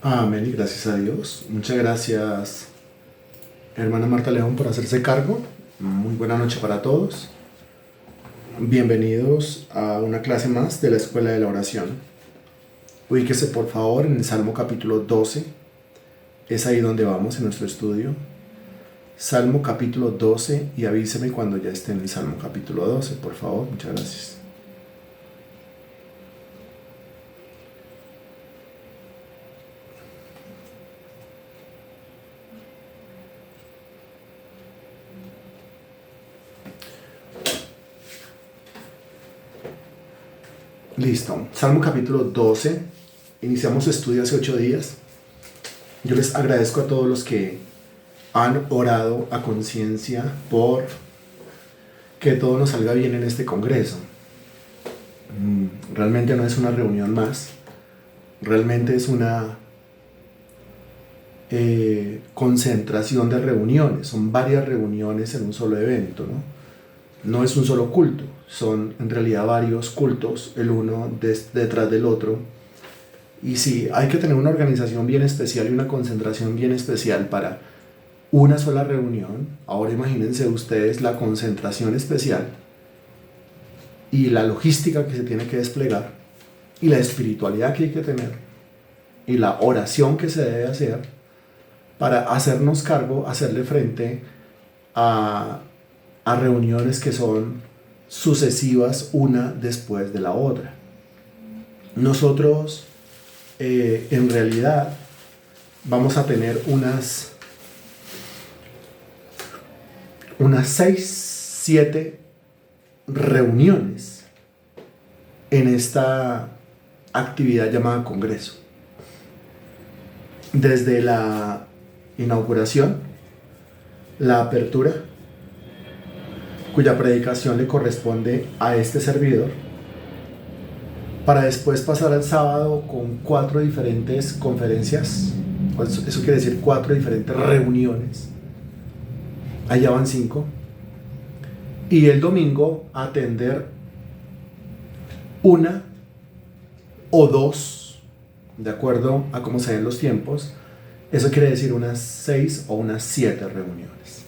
Amén y gracias a Dios. Muchas gracias, hermana Marta León, por hacerse cargo. Muy buena noche para todos. Bienvenidos a una clase más de la Escuela de la Oración. Ubíquese por favor en el Salmo capítulo 12. Es ahí donde vamos en nuestro estudio. Salmo capítulo 12 y avíseme cuando ya esté en el Salmo capítulo 12, por favor. Muchas gracias. Listo. Salmo capítulo 12. Iniciamos su estudio hace 8 días. Yo les agradezco a todos los que han orado a conciencia por que todo nos salga bien en este congreso. Realmente no es una reunión más. Realmente es una concentración de reuniones. Son varias reuniones en un solo evento, ¿no? No es un solo culto. Son en realidad varios cultos, el uno detrás del otro. Y sí, hay que tener una organización bien especial y una concentración bien especial para una sola reunión. Ahora imagínense ustedes la concentración especial y la logística que se tiene que desplegar y la espiritualidad que hay que tener y la oración que se debe hacer para hacernos cargo, hacerle frente a reuniones que son sucesivas una después de la otra. Nosotros en realidad vamos a tener unas 6, 7 reuniones en esta actividad llamada Congreso. Desde la inauguración, la apertura, cuya predicación le corresponde a este servidor, para después pasar al sábado con 4 diferentes conferencias. Eso quiere decir 4 diferentes reuniones. Allá van 5. Y el domingo atender 1 o 2, de acuerdo a cómo se den los tiempos. Eso quiere decir unas 6 o unas 7 reuniones.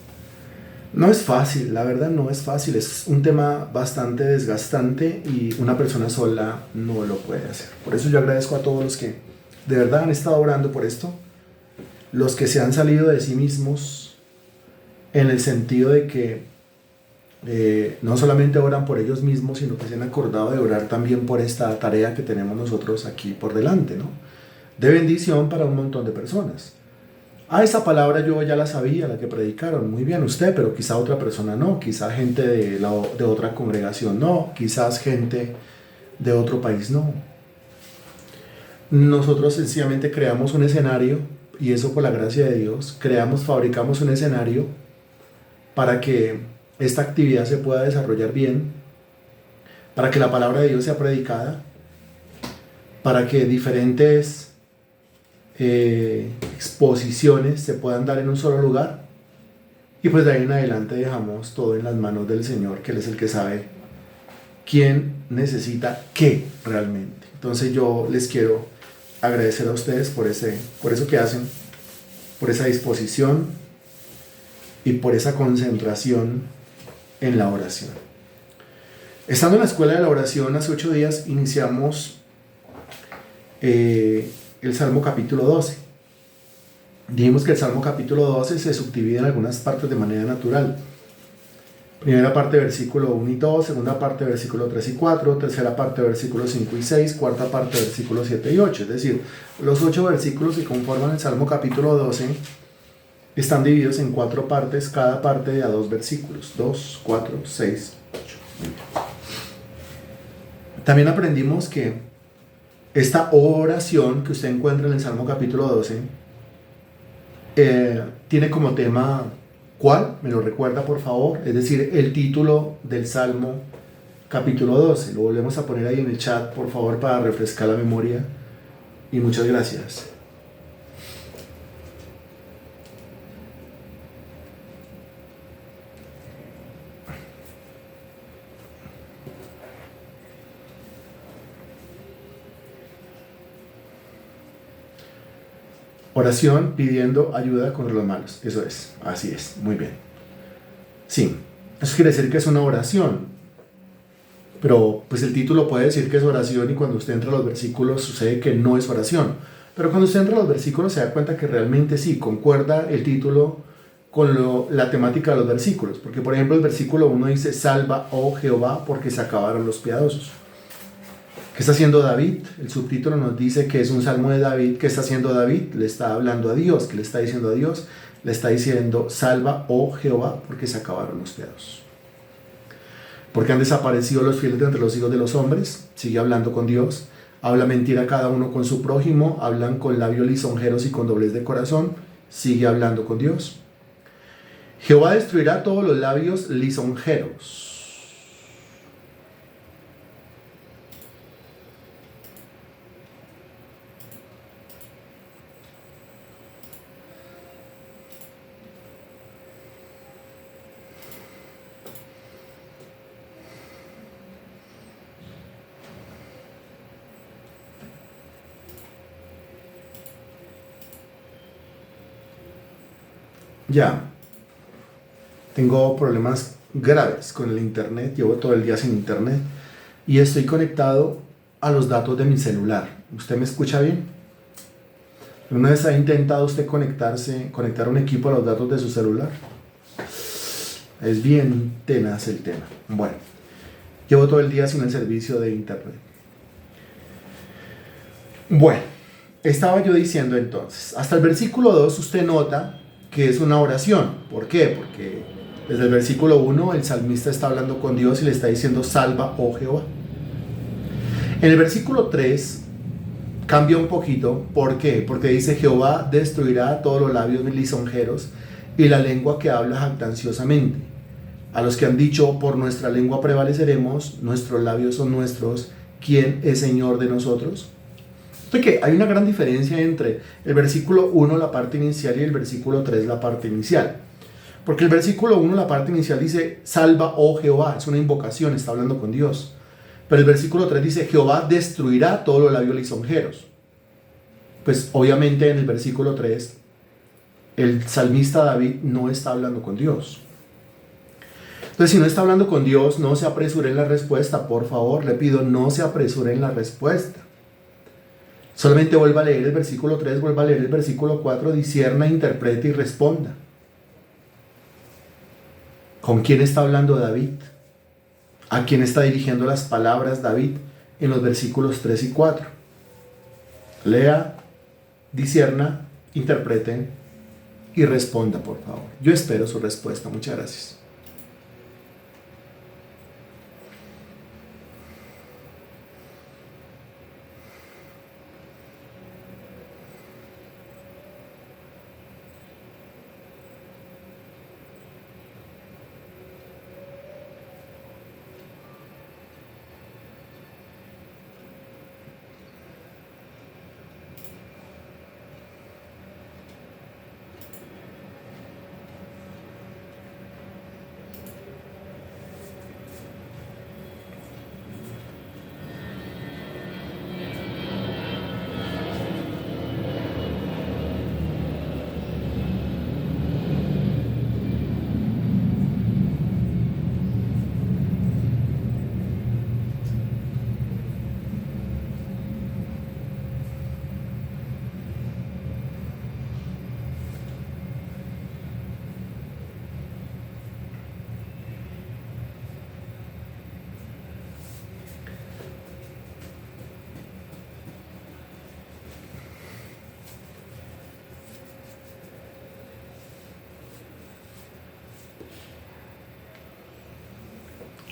No es fácil, la verdad no es fácil. Es un tema bastante desgastante y una persona sola no lo puede hacer. Por eso yo agradezco a todos los que de verdad han estado orando por esto. Los que se han salido de sí mismos en el sentido de que no solamente oran por ellos mismos, sino que se han acordado de orar también por esta tarea que tenemos nosotros aquí por delante, ¿no? De bendición para un montón de personas. Esa palabra yo ya la sabía, la que predicaron, muy bien usted, pero quizá otra persona no, quizá gente de otra congregación no, quizás gente de otro país no. Nosotros sencillamente creamos un escenario, y eso por la gracia de Dios, fabricamos un escenario para que esta actividad se pueda desarrollar bien, para que la palabra de Dios sea predicada, para que diferentes exposiciones se puedan dar en un solo lugar, y pues de ahí en adelante dejamos todo en las manos del Señor, que Él es el que sabe quién necesita qué realmente. Entonces yo les quiero agradecer a ustedes por eso que hacen, por esa disposición y por esa concentración en la oración. Estando en la escuela de la oración hace 8 días iniciamos el Salmo capítulo 12. Dijimos que el Salmo capítulo 12 se subdivide en algunas partes de manera natural. Primera parte, versículo 1 y 2, segunda parte, versículo 3 y 4, tercera parte, versículos 5 y 6, cuarta parte, versículos 7 y 8. Es decir, los 8 versículos que conforman el Salmo capítulo 12 están divididos en 4 partes, cada parte de a 2 versículos, 2, 4, 6, 8. También aprendimos que esta oración que usted encuentra en el Salmo capítulo 12 tiene como tema, ¿cuál? ¿Me lo recuerda por favor? Es decir, el título del Salmo capítulo 12. Lo volvemos a poner ahí en el chat, por favor, para refrescar la memoria. Y muchas gracias. Oración pidiendo ayuda contra los malos. Eso es, así es, muy bien. Sí, eso quiere decir que es una oración. Pero pues el título puede decir que es oración y cuando usted entra a los versículos sucede que no es oración. Pero cuando usted entra a los versículos se da cuenta que realmente sí, concuerda el título con la temática de los versículos. Porque por ejemplo el versículo 1 dice, salva, oh Jehová, porque se acabaron los piadosos. ¿Qué está haciendo David? El subtítulo nos dice que es un salmo de David. ¿Qué está haciendo David? Le está hablando a Dios. ¿Qué le está diciendo a Dios? Le está diciendo, salva, oh Jehová, porque se acabaron los piadosos. Porque han desaparecido los fieles de entre los hijos de los hombres. Sigue hablando con Dios. Habla mentira cada uno con su prójimo. Hablan con labios lisonjeros y con doblez de corazón. Sigue hablando con Dios. Jehová destruirá todos los labios lisonjeros. Ya, tengo problemas graves con el internet, llevo todo el día sin internet y estoy conectado a los datos de mi celular. ¿Usted me escucha bien? ¿Alguna vez ha intentado usted conectar un equipo a los datos de su celular? Es bien tenaz el tema. Bueno, llevo todo el día sin el servicio de internet. Bueno, estaba yo diciendo entonces, hasta el versículo 2 usted nota que es una oración. ¿Por qué? Porque desde el versículo 1 el salmista está hablando con Dios y le está diciendo, salva, oh Jehová. En el versículo 3 cambia un poquito. ¿Por qué? Porque dice, Jehová destruirá todos los labios lisonjeros y la lengua que habla jactanciosamente. A los que han dicho, por nuestra lengua prevaleceremos, nuestros labios son nuestros, ¿quién es Señor de nosotros? Que hay una gran diferencia entre el versículo 1, la parte inicial, y el versículo 3, la parte inicial. Porque el versículo 1, la parte inicial dice, salva, oh Jehová, es una invocación, está hablando con Dios. Pero el versículo 3 dice, Jehová destruirá todos los labios lisonjeros. Pues obviamente en el versículo 3, el salmista David no está hablando con Dios. Entonces, si no está hablando con Dios, no se apresure en la respuesta, por favor, le pido, no se apresure en la respuesta. Solamente vuelva a leer el versículo 3, vuelva a leer el versículo 4, discierna, interprete y responda. ¿Con quién está hablando David? ¿A quién está dirigiendo las palabras David en los versículos 3 y 4? Lea, discierna, interprete y responda, por favor. Yo espero su respuesta. Muchas gracias.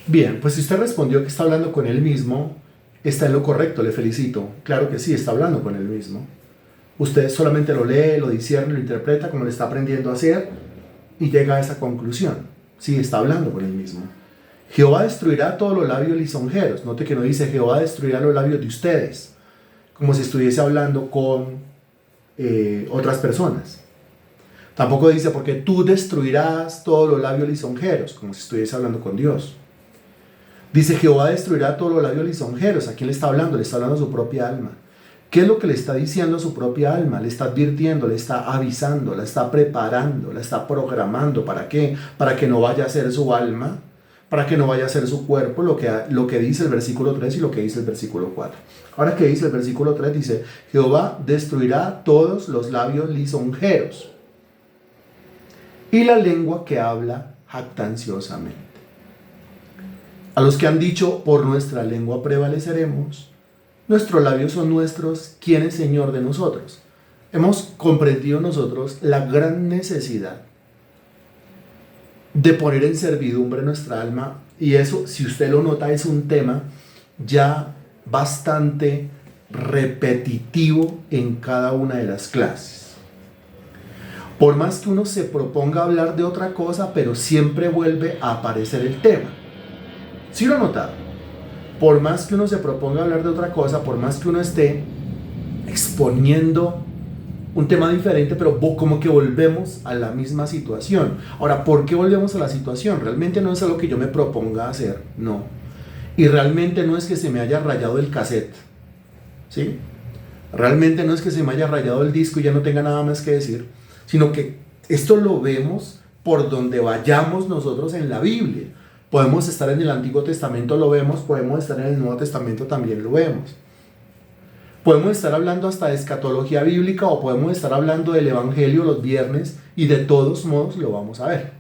Bien, pues si usted respondió que está hablando con él mismo, está en lo correcto, le felicito. Claro que sí, está hablando con él mismo. Usted solamente lo lee, lo discierne, lo interpreta como lo está aprendiendo a hacer y llega a esa conclusión. Sí, está hablando con él mismo. Jehová destruirá todos los labios lisonjeros. Note que no dice Jehová destruirá los labios de ustedes, como si estuviese hablando con otras personas. Tampoco dice porque tú destruirás todos los labios lisonjeros, como si estuviese hablando con Dios. Dice Jehová destruirá todos los labios lisonjeros. ¿A quién le está hablando? Le está hablando a su propia alma. ¿Qué es lo que le está diciendo a su propia alma? Le está advirtiendo, le está avisando, la está preparando, la está programando. ¿Para qué? Para que no vaya a ser su alma, para que no vaya a ser su cuerpo, lo que dice el versículo 3 y lo que dice el versículo 4. Ahora, ¿qué dice el versículo 3? Dice, Jehová destruirá todos los labios lisonjeros y la lengua que habla jactanciosamente. A los que han dicho, por nuestra lengua prevaleceremos, nuestros labios son nuestros, ¿quién es Señor de nosotros? Hemos comprendido nosotros la gran necesidad de poner en servidumbre nuestra alma, y eso, si usted lo nota, es un tema ya bastante repetitivo en cada una de las clases. Por más que uno se proponga hablar de otra cosa, pero siempre vuelve a aparecer el tema. ¿Sí lo ha notado? Por más que uno se proponga hablar de otra cosa, por más que uno esté exponiendo un tema diferente, pero como que volvemos a la misma situación. Ahora, ¿por qué volvemos a la situación? Realmente no es algo que yo me proponga hacer, no. Y realmente no es que se me haya rayado el cassette, ¿sí? Realmente no es que se me haya rayado el disco y ya no tenga nada más que decir, sino que esto lo vemos por donde vayamos nosotros en la Biblia. Podemos estar en el Antiguo Testamento, lo vemos, podemos estar en el Nuevo Testamento, también lo vemos. Podemos estar hablando hasta de escatología bíblica o podemos estar hablando del Evangelio los viernes y de todos modos lo vamos a ver.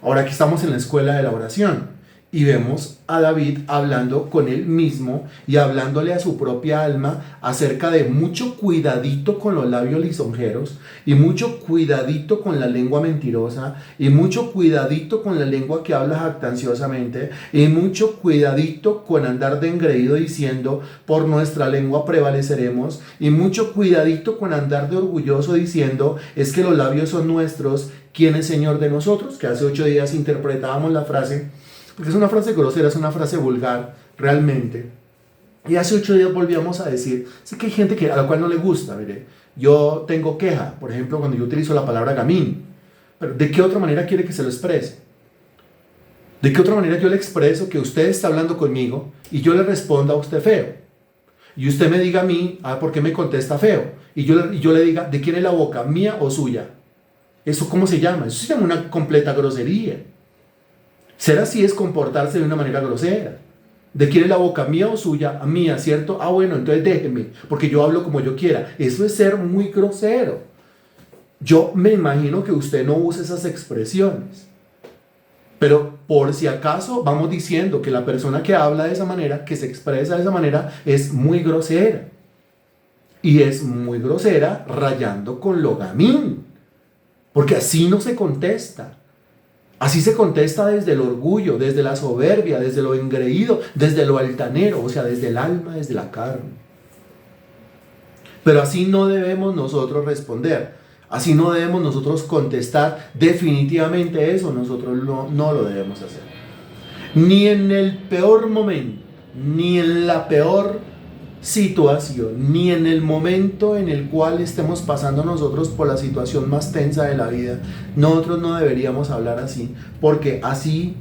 Ahora aquí estamos en la escuela de la oración y vemos a David hablando con él mismo y hablándole a su propia alma acerca de mucho cuidadito con los labios lisonjeros y mucho cuidadito con la lengua mentirosa y mucho cuidadito con la lengua que habla jactanciosamente y mucho cuidadito con andar de engreído diciendo por nuestra lengua prevaleceremos y mucho cuidadito con andar de orgulloso diciendo es que los labios son nuestros, ¿quién es Señor de nosotros? Que hace 8 días interpretábamos la frase, porque es una frase grosera, es una frase vulgar, realmente. Y hace 8 días volvíamos a decir, sé que hay gente a la cual no le gusta, mire, yo tengo queja, por ejemplo, cuando yo utilizo la palabra gamín, pero ¿de qué otra manera quiere que se lo exprese? ¿De qué otra manera yo le expreso que usted está hablando conmigo y yo le responda a usted feo? Y usted me diga a mí, ¿por qué me contesta feo? Y yo le diga, ¿de quién es la boca, mía o suya? ¿Eso cómo se llama? Eso se llama una completa grosería. Ser así es comportarse de una manera grosera. ¿De quién es la boca, mía o suya? Mía, ¿cierto? Bueno, entonces déjeme, porque yo hablo como yo quiera. Eso es ser muy grosero. Yo me imagino que usted no use esas expresiones. Pero por si acaso vamos diciendo que la persona que habla de esa manera, que se expresa de esa manera, es muy grosera. Y es muy grosera rayando con lo gamín. Porque así no se contesta. Así se contesta desde el orgullo, desde la soberbia, desde lo engreído, desde lo altanero, o sea, desde el alma, desde la carne. Pero así no debemos nosotros responder, así no debemos nosotros contestar definitivamente eso, nosotros no lo debemos hacer. Ni en el peor momento, ni en la peor situación, ni en el momento en el cual estemos pasando nosotros por la situación más tensa de la vida, nosotros no deberíamos hablar así, porque así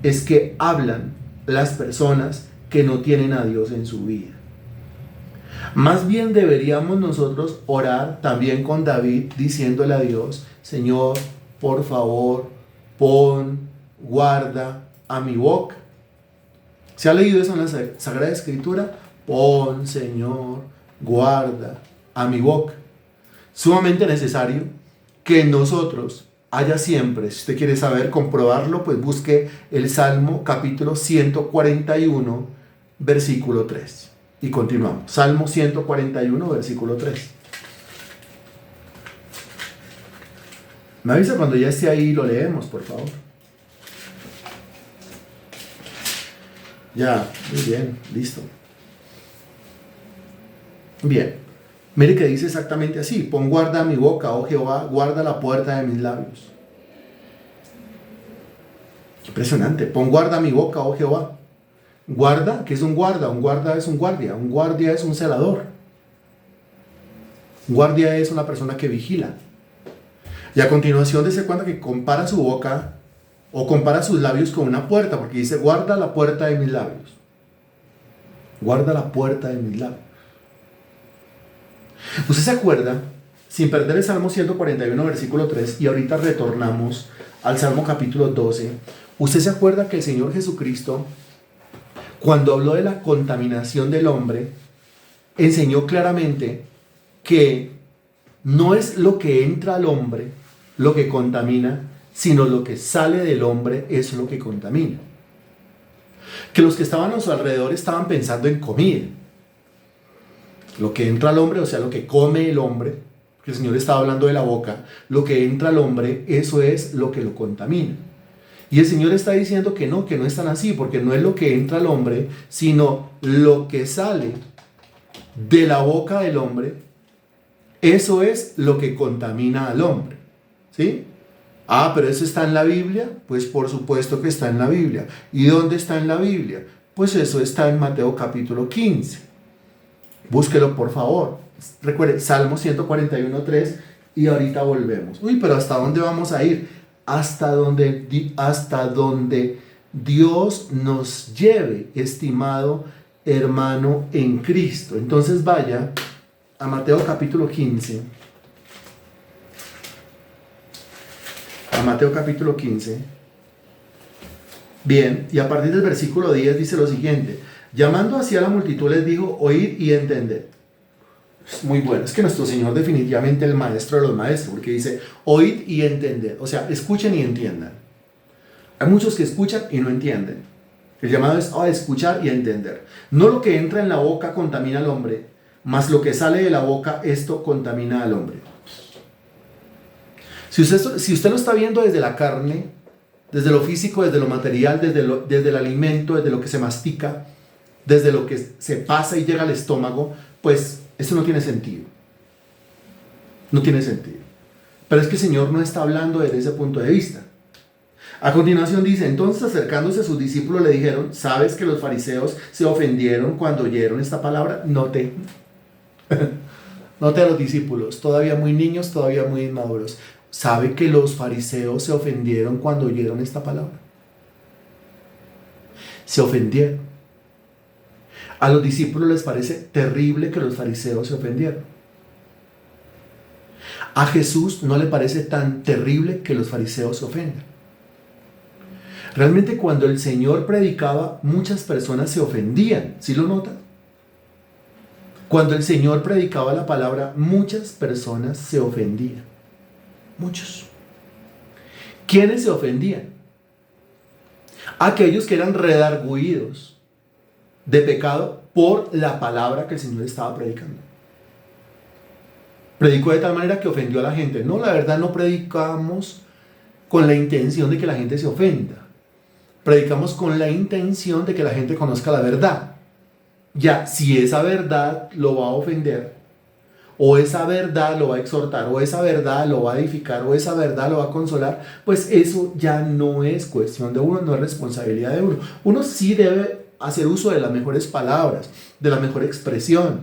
es que hablan las personas que no tienen a Dios en su vida. Más bien deberíamos nosotros orar también con David, diciéndole a Dios, Señor, por favor, guarda a mi boca. ¿Se ha leído eso en la Sagrada Escritura? Pon, Señor, guarda a mi boca. Sumamente necesario que nosotros haya siempre, si usted quiere saber, comprobarlo, pues busque el Salmo capítulo 141, versículo 3. Y continuamos. Salmo 141, versículo 3. Me avisa cuando ya esté ahí y lo leemos, por favor. Ya, muy bien, listo. Bien, mire que dice exactamente así: pon guarda a mi boca, oh Jehová, guarda la puerta de mis labios. Impresionante, pon guarda a mi boca, oh Jehová. Guarda, ¿qué es un guarda? Un guarda es un guardia es un celador. Un guardia es una persona que vigila. Y a continuación dice cuenta que compara su boca o compara sus labios con una puerta, porque dice, guarda la puerta de mis labios. Guarda la puerta de mis labios. ¿Usted se acuerda, sin perder el Salmo 141, versículo 3, y ahorita retornamos al Salmo capítulo 12, usted se acuerda que el Señor Jesucristo, cuando habló de la contaminación del hombre, enseñó claramente que no es lo que entra al hombre lo que contamina, sino lo que sale del hombre es lo que contamina? Que los que estaban a su alrededor estaban pensando en comida. Lo que entra al hombre, o sea, lo que come el hombre, que el Señor estaba hablando de la boca, lo que entra al hombre, eso es lo que lo contamina. Y el Señor está diciendo que no es tan así, porque no es lo que entra al hombre, sino lo que sale de la boca del hombre, eso es lo que contamina al hombre. ¿Sí? Ah, pero eso está en la Biblia. Pues por supuesto que está en la Biblia. ¿Y dónde está en la Biblia? Pues eso está en Mateo capítulo 15. Búsquelo por favor. Recuerde, Salmo 141:3 y ahorita volvemos. Uy, pero ¿hasta dónde vamos a ir? Hasta donde Dios nos lleve, estimado hermano en Cristo. Entonces vaya a Mateo capítulo 15. A Mateo capítulo 15. Bien, y a partir del versículo 10 dice lo siguiente: llamando así a la multitud les dijo, oíd y entended. Es muy bueno, es que nuestro Señor definitivamente el maestro de los maestros, porque dice, oíd y entended, o sea, escuchen y entiendan. Hay muchos que escuchan y no entienden. El llamado es a escuchar y a entender. No lo que entra en la boca contamina al hombre, mas lo que sale de la boca, esto contamina al hombre. Si usted lo está viendo desde la carne, desde lo físico, desde lo material, desde el alimento, desde lo que se mastica, desde lo que se pasa y llega al estómago, pues eso no tiene sentido. No tiene sentido. Pero es que el Señor no está hablando desde ese punto de vista. A continuación dice, entonces acercándose a sus discípulos le dijeron, ¿sabes que los fariseos se ofendieron cuando oyeron esta palabra? Note a los discípulos, todavía muy niños, todavía muy inmaduros. ¿Sabe que los fariseos se ofendieron cuando oyeron esta palabra? Se ofendieron. A los discípulos les parece terrible que los fariseos se ofendieron. A Jesús no le parece tan terrible que los fariseos se ofendan. Realmente cuando el Señor predicaba, muchas personas se ofendían. ¿Sí lo notan? Cuando el Señor predicaba la palabra, muchas personas se ofendían. Muchos. ¿Quiénes se ofendían? Aquellos que eran redargüidos de pecado por la palabra que el Señor estaba predicando. Predicó de tal manera que ofendió a la gente. No, la verdad no predicamos con la intención de que la gente se ofenda. Predicamos con la intención de que la gente conozca la verdad. Ya, si esa verdad lo va a ofender, o esa verdad lo va a exhortar, o esa verdad lo va a edificar, o esa verdad lo va a consolar, pues eso ya no es cuestión de uno, no es responsabilidad de uno. Uno sí debe hacer uso de las mejores palabras, de la mejor expresión,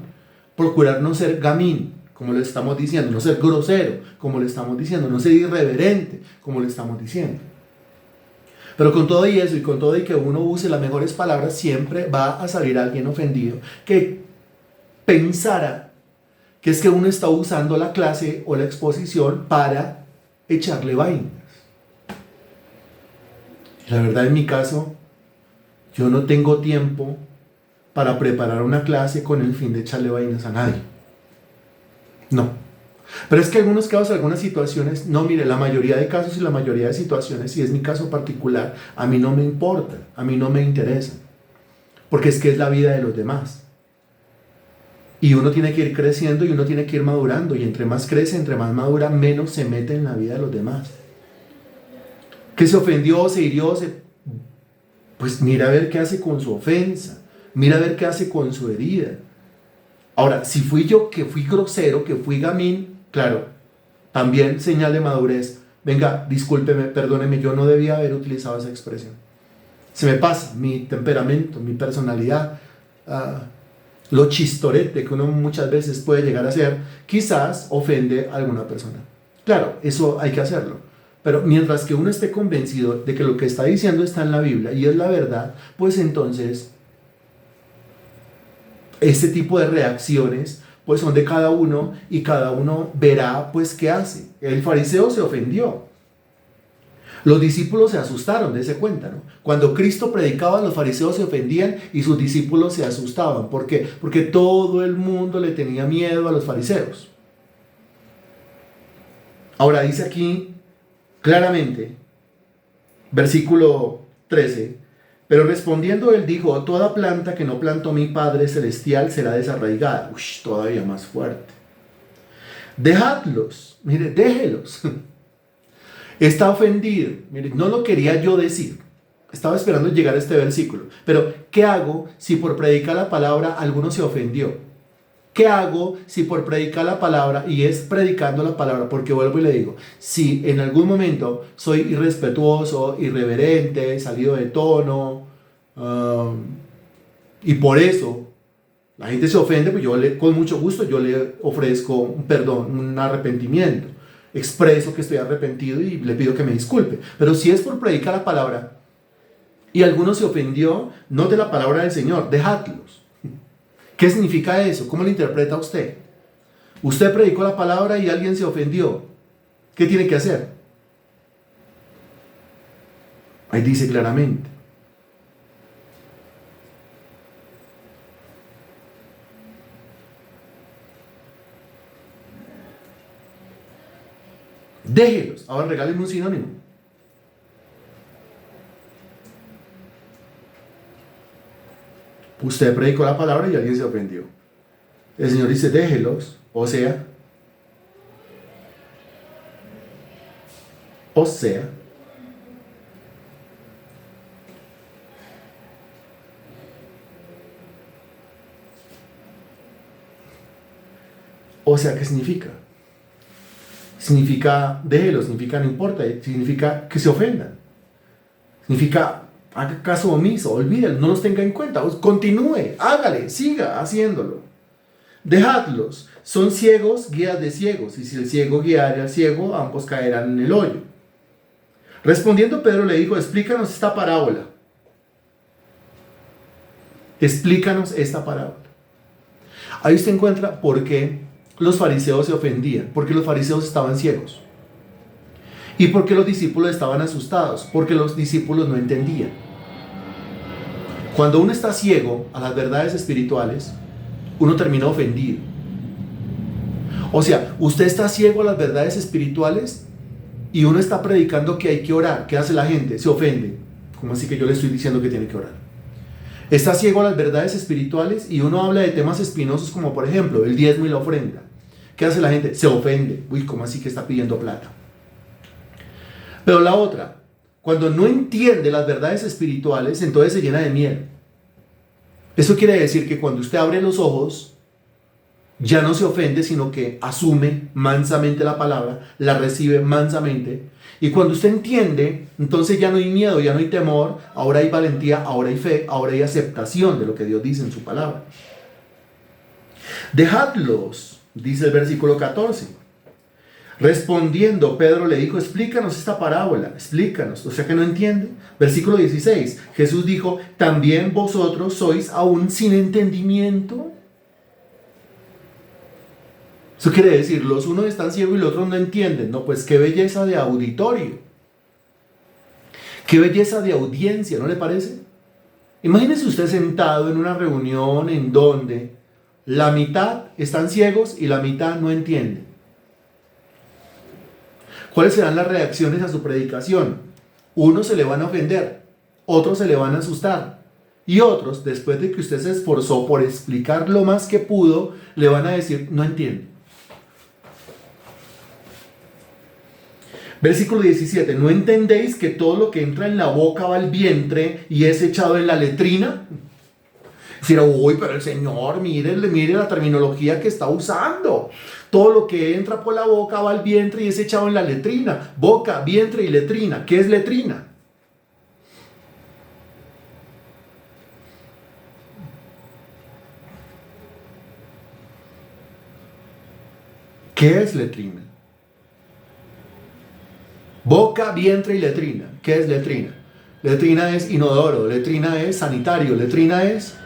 procurar no ser gamín, como le estamos diciendo, no ser grosero, como le estamos diciendo, no ser irreverente, como le estamos diciendo. Pero con todo y eso, y con todo y que uno use las mejores palabras, siempre va a salir alguien ofendido que pensara que es que uno está usando la clase o la exposición para echarle vainas. La verdad, en mi caso, yo no tengo tiempo para preparar una clase con el fin de echarle vainas a nadie. No. Pero es que en algunos casos, algunas situaciones, no, mire, la mayoría de casos y la mayoría de situaciones, si es mi caso particular, a mí no me importa, a mí no me interesa, porque es que es la vida de los demás. Y uno tiene que ir creciendo y uno tiene que ir madurando, y entre más crece, entre más madura, menos se mete en la vida de los demás. Que se ofendió, se hirió, pues mira a ver qué hace con su ofensa, mira a ver qué hace con su herida. Ahora, si fui yo que fui grosero, que fui gamín, claro, también señal de madurez. Venga, discúlpeme, perdóneme, yo no debía haber utilizado esa expresión. Se me pasa mi temperamento, mi personalidad, lo chistorete que uno muchas veces puede llegar a ser, quizás ofende a alguna persona. Claro, eso hay que hacerlo. Pero mientras que uno esté convencido de que lo que está diciendo está en la Biblia y es la verdad, pues entonces este tipo de reacciones pues son de cada uno y cada uno verá pues qué hace. El fariseo se ofendió. Los discípulos se asustaron, dése cuenta, ¿no? Cuando Cristo predicaba, los fariseos se ofendían y sus discípulos se asustaban. ¿Por qué? Porque todo el mundo le tenía miedo a los fariseos. Ahora dice aquí claramente, versículo 13, pero respondiendo él dijo, toda planta que no plantó mi Padre Celestial será desarraigada. Uy, todavía más fuerte. Dejadlos, mire, déjelos. Está ofendido. Mire, no lo quería yo decir. Estaba esperando llegar a este versículo. Pero, ¿qué hago si por predicar la palabra alguno se ofendió? ¿Qué hago si por predicar la palabra, y es predicando la palabra, porque vuelvo y le digo, si en algún momento soy irrespetuoso, irreverente, salido de tono, y por eso la gente se ofende, pues con mucho gusto yo le ofrezco un perdón, un arrepentimiento. Expreso que estoy arrepentido y le pido que me disculpe. Pero si es por predicar la palabra y alguno se ofendió, no de la palabra del Señor, dejadlos. ¿Qué significa eso? ¿Cómo lo interpreta usted? Usted predicó la palabra y alguien se ofendió. ¿Qué tiene que hacer? Ahí dice claramente. Déjelos. Ahora regálenme un sinónimo. Usted predicó la palabra y alguien se ofendió. El Señor dice, déjelos. O sea, ¿qué significa? Significa déjelo, significa no importa, significa que se ofendan. Significa haga caso omiso, olvídalo, no los tenga en cuenta, continúe, hágale, siga haciéndolo. Dejadlos, son ciegos, guías de ciegos, y si el ciego guiare al ciego, ambos caerán en el hoyo. Respondiendo Pedro le dijo, explícanos esta parábola. Explícanos esta parábola. Ahí usted encuentra por qué los fariseos se ofendían, porque los fariseos estaban ciegos. ¿Y por qué los discípulos estaban asustados? Porque los discípulos no entendían. Cuando uno está ciego a las verdades espirituales, uno termina ofendido. O sea, usted está ciego a las verdades espirituales y uno está predicando que hay que orar. ¿Qué hace la gente? Se ofende. ¿Cómo así que yo le estoy diciendo que tiene que orar? Está ciego a las verdades espirituales y uno habla de temas espinosos como por ejemplo el diezmo y la ofrenda. ¿Qué hace la gente? Se ofende. Uy, ¿cómo así que está pidiendo plata? Pero la otra, cuando no entiende las verdades espirituales, entonces se llena de miedo. Eso quiere decir que cuando usted abre los ojos, ya no se ofende, sino que asume mansamente la palabra, la recibe mansamente. Y cuando usted entiende, entonces ya no hay miedo, ya no hay temor, ahora hay valentía, ahora hay fe, ahora hay aceptación de lo que Dios dice en su palabra. Dejadlos, dice el versículo 14. Respondiendo, Pedro le dijo, explícanos esta parábola, explícanos, o sea que no entiende. Versículo 16, Jesús dijo, ¿también vosotros sois aún sin entendimiento? Eso quiere decir, los unos están ciegos y los otros no entienden. No, pues qué belleza de auditorio, qué belleza de audiencia, ¿no le parece? Imagínese usted sentado en una reunión en donde la mitad están ciegos y la mitad no entienden. ¿Cuáles serán las reacciones a su predicación? Unos se le van a ofender, otros se le van a asustar y otros, después de que usted se esforzó por explicar lo más que pudo, le van a decir, no entiendo. Versículo 17, ¿no entendéis que todo lo que entra en la boca va al vientre y es echado en la letrina? Decir, uy, pero el Señor, mire la terminología que está usando. Todo lo que entra por la boca va al vientre y es echado en la letrina. Boca, vientre y letrina. ¿Qué es letrina? ¿Qué es letrina? Boca, vientre y letrina. ¿Qué es letrina? Letrina es inodoro, letrina es sanitario, letrina es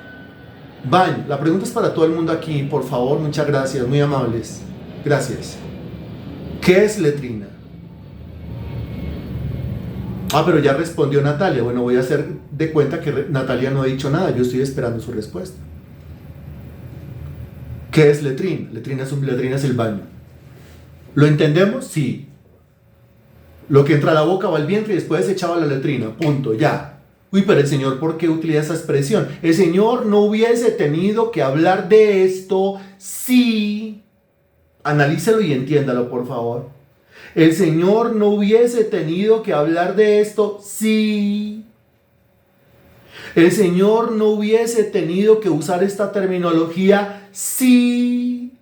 Baño. La pregunta es para todo el mundo aquí, por favor, muchas gracias, muy amables. Gracias. ¿Qué es letrina? Pero ya respondió Natalia. Bueno, voy a hacer de cuenta que Natalia no ha dicho nada, yo estoy esperando su respuesta. ¿Qué es letrina? Letrina es el baño. ¿Lo entendemos? Sí. Lo que entra a la boca va al vientre y después es echado a la letrina. Punto, ya. Uy, pero el Señor, ¿por qué utiliza esa expresión? El Señor no hubiese tenido que hablar de esto si... Analícelo y entiéndalo, por favor. El Señor no hubiese tenido que hablar de esto si... El Señor no hubiese tenido que usar esta terminología si...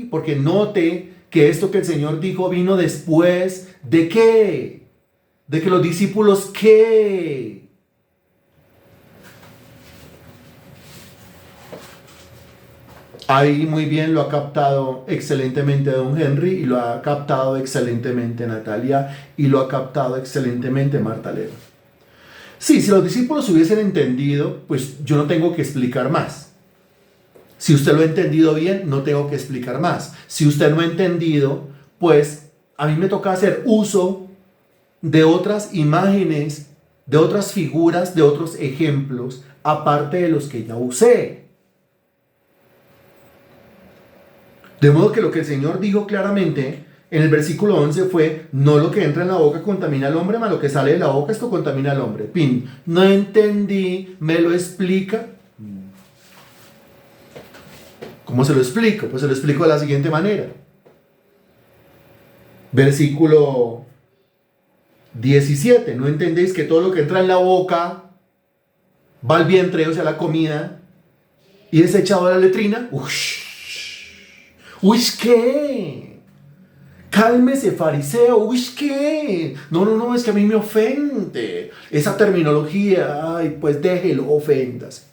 Porque note que esto que el Señor dijo vino después de ¿qué? De que los discípulos ¿qué? Ahí muy bien lo ha captado excelentemente don Henry y lo ha captado excelentemente Natalia y lo ha captado excelentemente Marta Leva. Sí, si los discípulos hubiesen entendido, pues yo no tengo que explicar más. Si usted lo ha entendido bien, no tengo que explicar más. Si usted no ha entendido, pues a mí me toca hacer uso de otras imágenes, de otras figuras, de otros ejemplos, aparte de los que ya usé. De modo que lo que el Señor dijo claramente en el versículo 11 fue, no lo que entra en la boca contamina al hombre, mas lo que sale de la boca esto contamina al hombre. Pin, no entendí, ¿me lo explica? ¿Cómo se lo explico? Pues se lo explico de la siguiente manera. Versículo 17, ¿no entendéis que todo lo que entra en la boca va al vientre, o sea, la comida, y es echado a la letrina? Uy, ¿qué? Cálmese, fariseo. Uy, ¿qué? No, es que a mí me ofende esa terminología. Ay, pues déjelo, oféndase.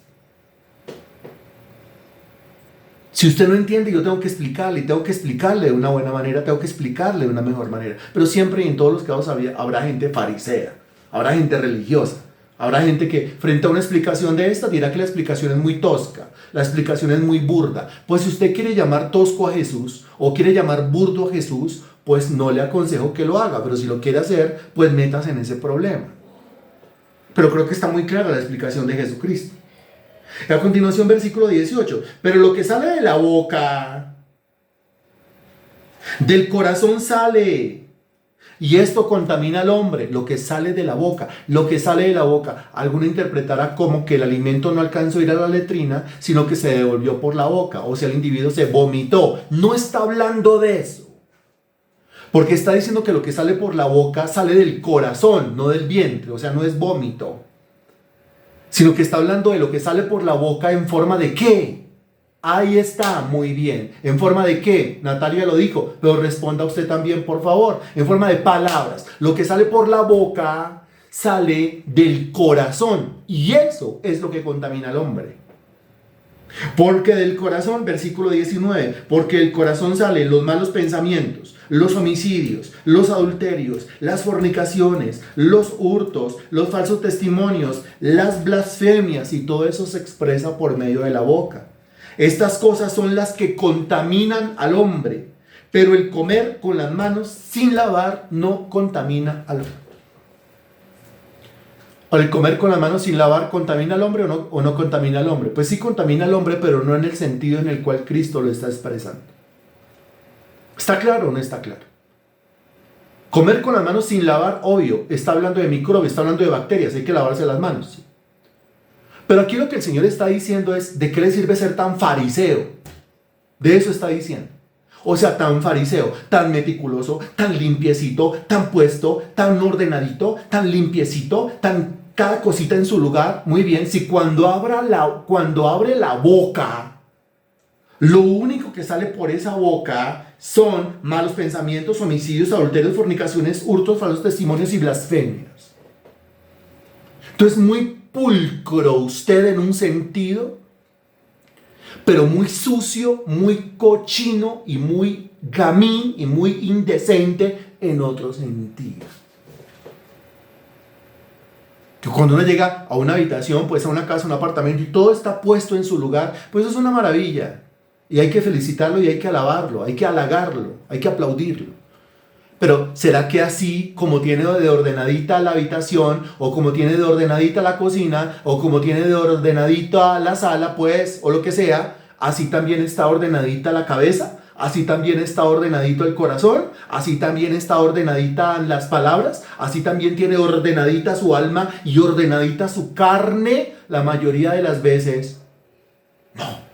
Si usted no entiende, yo tengo que explicarle, y tengo que explicarle de una buena manera, tengo que explicarle de una mejor manera. Pero siempre y en todos los casos habrá gente farisea, habrá gente religiosa, habrá gente que frente a una explicación de esta dirá que la explicación es muy tosca, la explicación es muy burda. Pues si usted quiere llamar tosco a Jesús o quiere llamar burdo a Jesús, pues no le aconsejo que lo haga, pero si lo quiere hacer, pues métase en ese problema. Pero creo que está muy clara la explicación de Jesucristo. A continuación, versículo 18. Pero lo que sale de la boca, del corazón sale, y esto contamina al hombre. Lo que sale de la boca, lo que sale de la boca. Alguno interpretará como que el alimento no alcanzó a ir a la letrina, sino que se devolvió por la boca, o sea, el individuo se vomitó. No está hablando de eso, porque está diciendo que lo que sale por la boca sale del corazón, no del vientre, o sea, no es vómito, sino que está hablando de lo que sale por la boca en forma de ¿qué? Ahí está, muy bien. ¿En forma de qué? Natalia lo dijo, pero responda usted también, por favor. En forma de palabras. Lo que sale por la boca sale del corazón, y eso es lo que contamina al hombre. Porque del corazón, versículo 19, porque del corazón salen los malos pensamientos, los homicidios, los adulterios, las fornicaciones, los hurtos, los falsos testimonios, las blasfemias, y todo eso se expresa por medio de la boca. Estas cosas son las que contaminan al hombre, pero el comer con las manos sin lavar no contamina al hombre. ¿El comer con las manos sin lavar contamina al hombre o no contamina al hombre? Pues sí contamina al hombre, pero no en el sentido en el cual Cristo lo está expresando. ¿Está claro o no está claro? Comer con las manos sin lavar, obvio, está hablando de microbios, está hablando de bacterias, hay que lavarse las manos. ¿Sí? Pero aquí lo que el Señor está diciendo es, ¿de qué le sirve ser tan fariseo? De eso está diciendo. O sea, tan fariseo, tan meticuloso, tan limpiecito, tan puesto, tan ordenadito, tan limpiecito, tan cada cosita en su lugar. Muy bien, si cuando abre la boca, lo único que sale por esa boca son malos pensamientos, homicidios, adulterios, fornicaciones, hurtos, falsos testimonios y blasfemias. Entonces, muy pulcro usted en un sentido, pero muy sucio, muy cochino y muy gamín y muy indecente en otro sentido. Que cuando uno llega a una habitación, pues a una casa, un apartamento, y todo está puesto en su lugar, pues eso es una maravilla. Y hay que felicitarlo y hay que alabarlo, hay que halagarlo, hay que aplaudirlo. Pero ¿será que así como tiene de ordenadita la habitación, o como tiene de ordenadita la cocina, o como tiene de ordenadita la sala, pues, o lo que sea, así también está ordenadita la cabeza? Así también está ordenadito el corazón, así también está ordenadita las palabras, así también tiene ordenadita su alma y ordenadita su carne? La mayoría de las veces, no.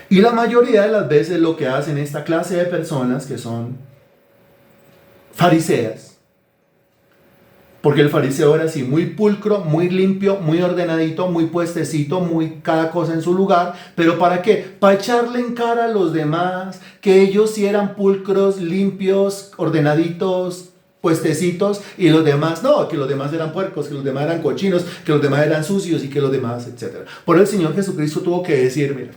Y la mayoría de las veces lo que hacen esta clase de personas que son fariseas, porque el fariseo era así, muy pulcro, muy limpio, muy ordenadito, muy puestecito, muy cada cosa en su lugar. ¿Pero para qué? Para echarle en cara a los demás que ellos sí eran pulcros, limpios, ordenaditos, puestecitos, y los demás no, que los demás eran puercos, que los demás eran cochinos, que los demás eran sucios y que los demás, etc. Por el Señor Jesucristo tuvo que decir, mira,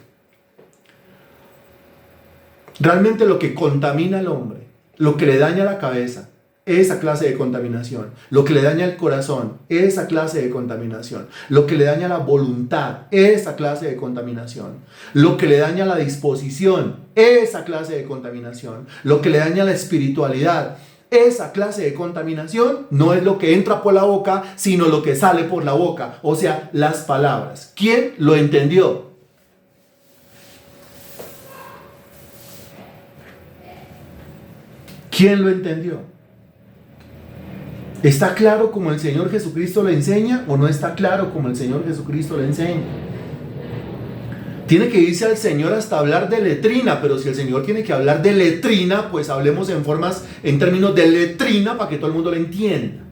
realmente lo que contamina al hombre, lo que le daña la cabeza, esa clase de contaminación, lo que le daña el corazón, esa clase de contaminación, lo que le daña la voluntad, esa clase de contaminación, lo que le daña la disposición, esa clase de contaminación, lo que le daña la espiritualidad, esa clase de contaminación no es lo que entra por la boca, sino lo que sale por la boca, o sea, las palabras. ¿Quién lo entendió? ¿Quién lo entendió? ¿Está claro como el Señor Jesucristo lo enseña o no está claro como el Señor Jesucristo lo enseña? Tiene que irse al Señor hasta hablar de letrina, pero si el Señor tiene que hablar de letrina, pues hablemos en términos de letrina para que todo el mundo lo entienda.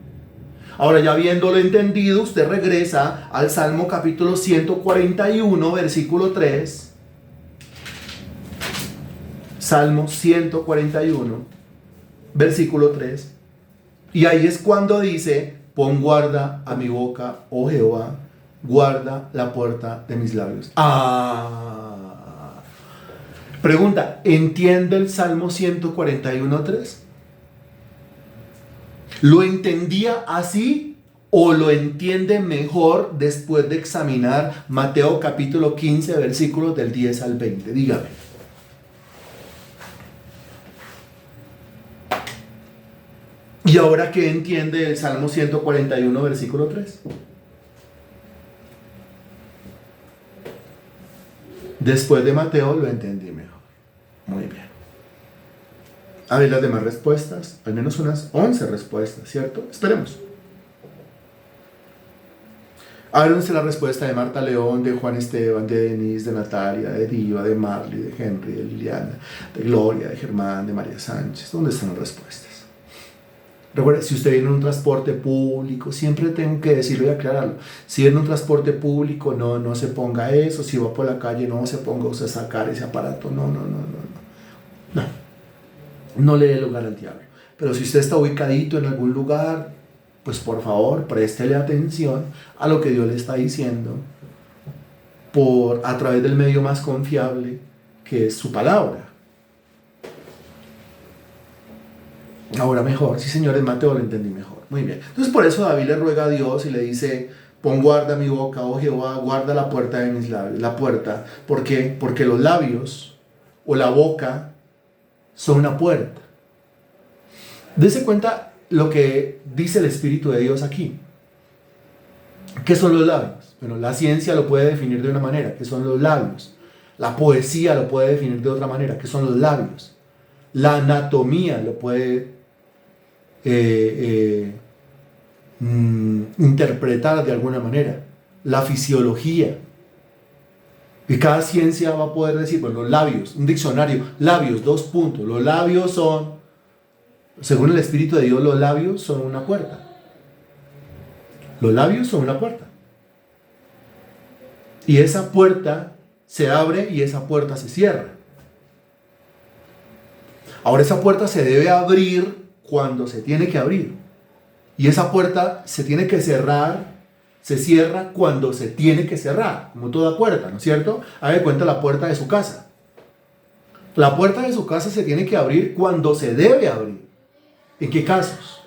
Ahora, ya habiéndolo entendido, usted regresa al Salmo capítulo 141, versículo 3. Salmo 141, versículo 3. Y ahí es cuando dice, pon guarda a mi boca, oh Jehová, guarda la puerta de mis labios. Pregunta, ¿entiende el Salmo 141.3? ¿Lo entendía así o lo entiende mejor después de examinar Mateo capítulo 15, versículos del 10 al 20? Dígame. ¿Y ahora qué entiende el Salmo 141, versículo 3? Después de Mateo lo entendí mejor. Muy bien. A ver las demás respuestas. Al menos unas 11 respuestas, ¿cierto? Esperemos. Ábranse la respuesta de Marta León, de Juan Esteban, de Denise, de Natalia, de Diva, de Marley, de Henry, de Liliana, de Gloria, de Germán, de María Sánchez. ¿Dónde están las respuestas? Recuerde, si usted viene en un transporte público, siempre tengo que decirlo y aclararlo. Si viene en un transporte público, no se ponga eso. Si va por la calle, no se ponga usted a sacar ese aparato. No le dé lugar al diablo. Pero si usted está ubicadito en algún lugar, pues por favor, préstele atención a lo que Dios le está diciendo a través del medio más confiable, que es su palabra. Ahora mejor, sí señores, Mateo lo entendí mejor. Muy bien. Entonces por eso David le ruega a Dios y le dice, pon guarda mi boca, oh Jehová, guarda la puerta de mis labios. La puerta, ¿por qué? Porque los labios o la boca son una puerta. Dese cuenta lo que dice el Espíritu de Dios aquí. ¿Qué son los labios? Bueno, la ciencia lo puede definir de una manera, ¿qué son los labios? La poesía lo puede definir de otra manera, ¿qué son los labios? La anatomía lo puede interpretar de alguna manera, la fisiología. Y cada ciencia va a poder decir, bueno, los labios, un diccionario, labios, 2 puntos. Los labios son, según el Espíritu de Dios, los labios son una puerta. Los labios son una puerta. Y esa puerta se abre y esa puerta se cierra. Ahora esa puerta se debe abrir cuando se tiene que abrir. Y esa puerta se tiene que cerrar, se cierra cuando se tiene que cerrar, como toda puerta, ¿no es cierto? Haga de cuenta la puerta de su casa. La puerta de su casa se tiene que abrir cuando se debe abrir. ¿En qué casos?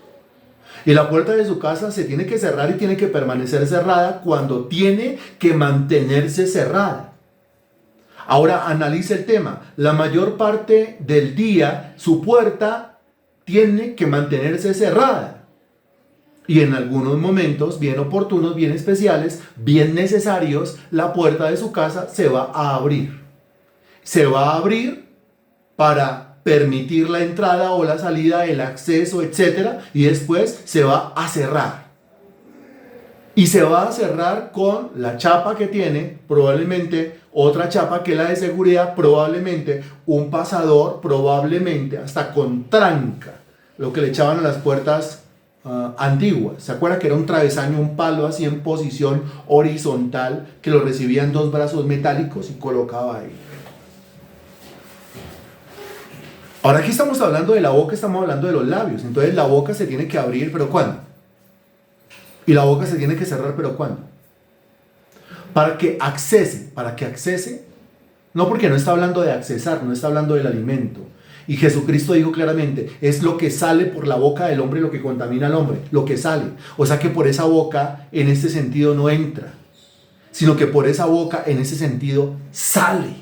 Y la puerta de su casa se tiene que cerrar y tiene que permanecer cerrada cuando tiene que mantenerse cerrada. Ahora analice el tema. La mayor parte del día su puerta tiene que mantenerse cerrada. Y en algunos momentos bien oportunos, bien especiales, bien necesarios, la puerta de su casa se va a abrir. Se va a abrir para permitir la entrada o la salida, el acceso, etc. Y después se va a cerrar. Y se va a cerrar con la chapa que tiene, probablemente otra chapa que la de seguridad, probablemente un pasador, probablemente hasta con tranca, lo que le echaban a las puertas antiguas. ¿Se acuerda que era un travesaño, un palo así en posición horizontal que lo recibían dos brazos metálicos y colocaba ahí? Ahora aquí estamos hablando de la boca, estamos hablando de los labios. Entonces la boca se tiene que abrir, ¿pero cuándo? Y la boca se tiene que cerrar, ¿pero cuándo? Para que accese, no, porque no está hablando de accesar, no está hablando del alimento. Y Jesucristo dijo claramente, es lo que sale por la boca del hombre lo que contamina al hombre, lo que sale. O sea que por esa boca en este sentido no entra, sino que por esa boca en ese sentido sale.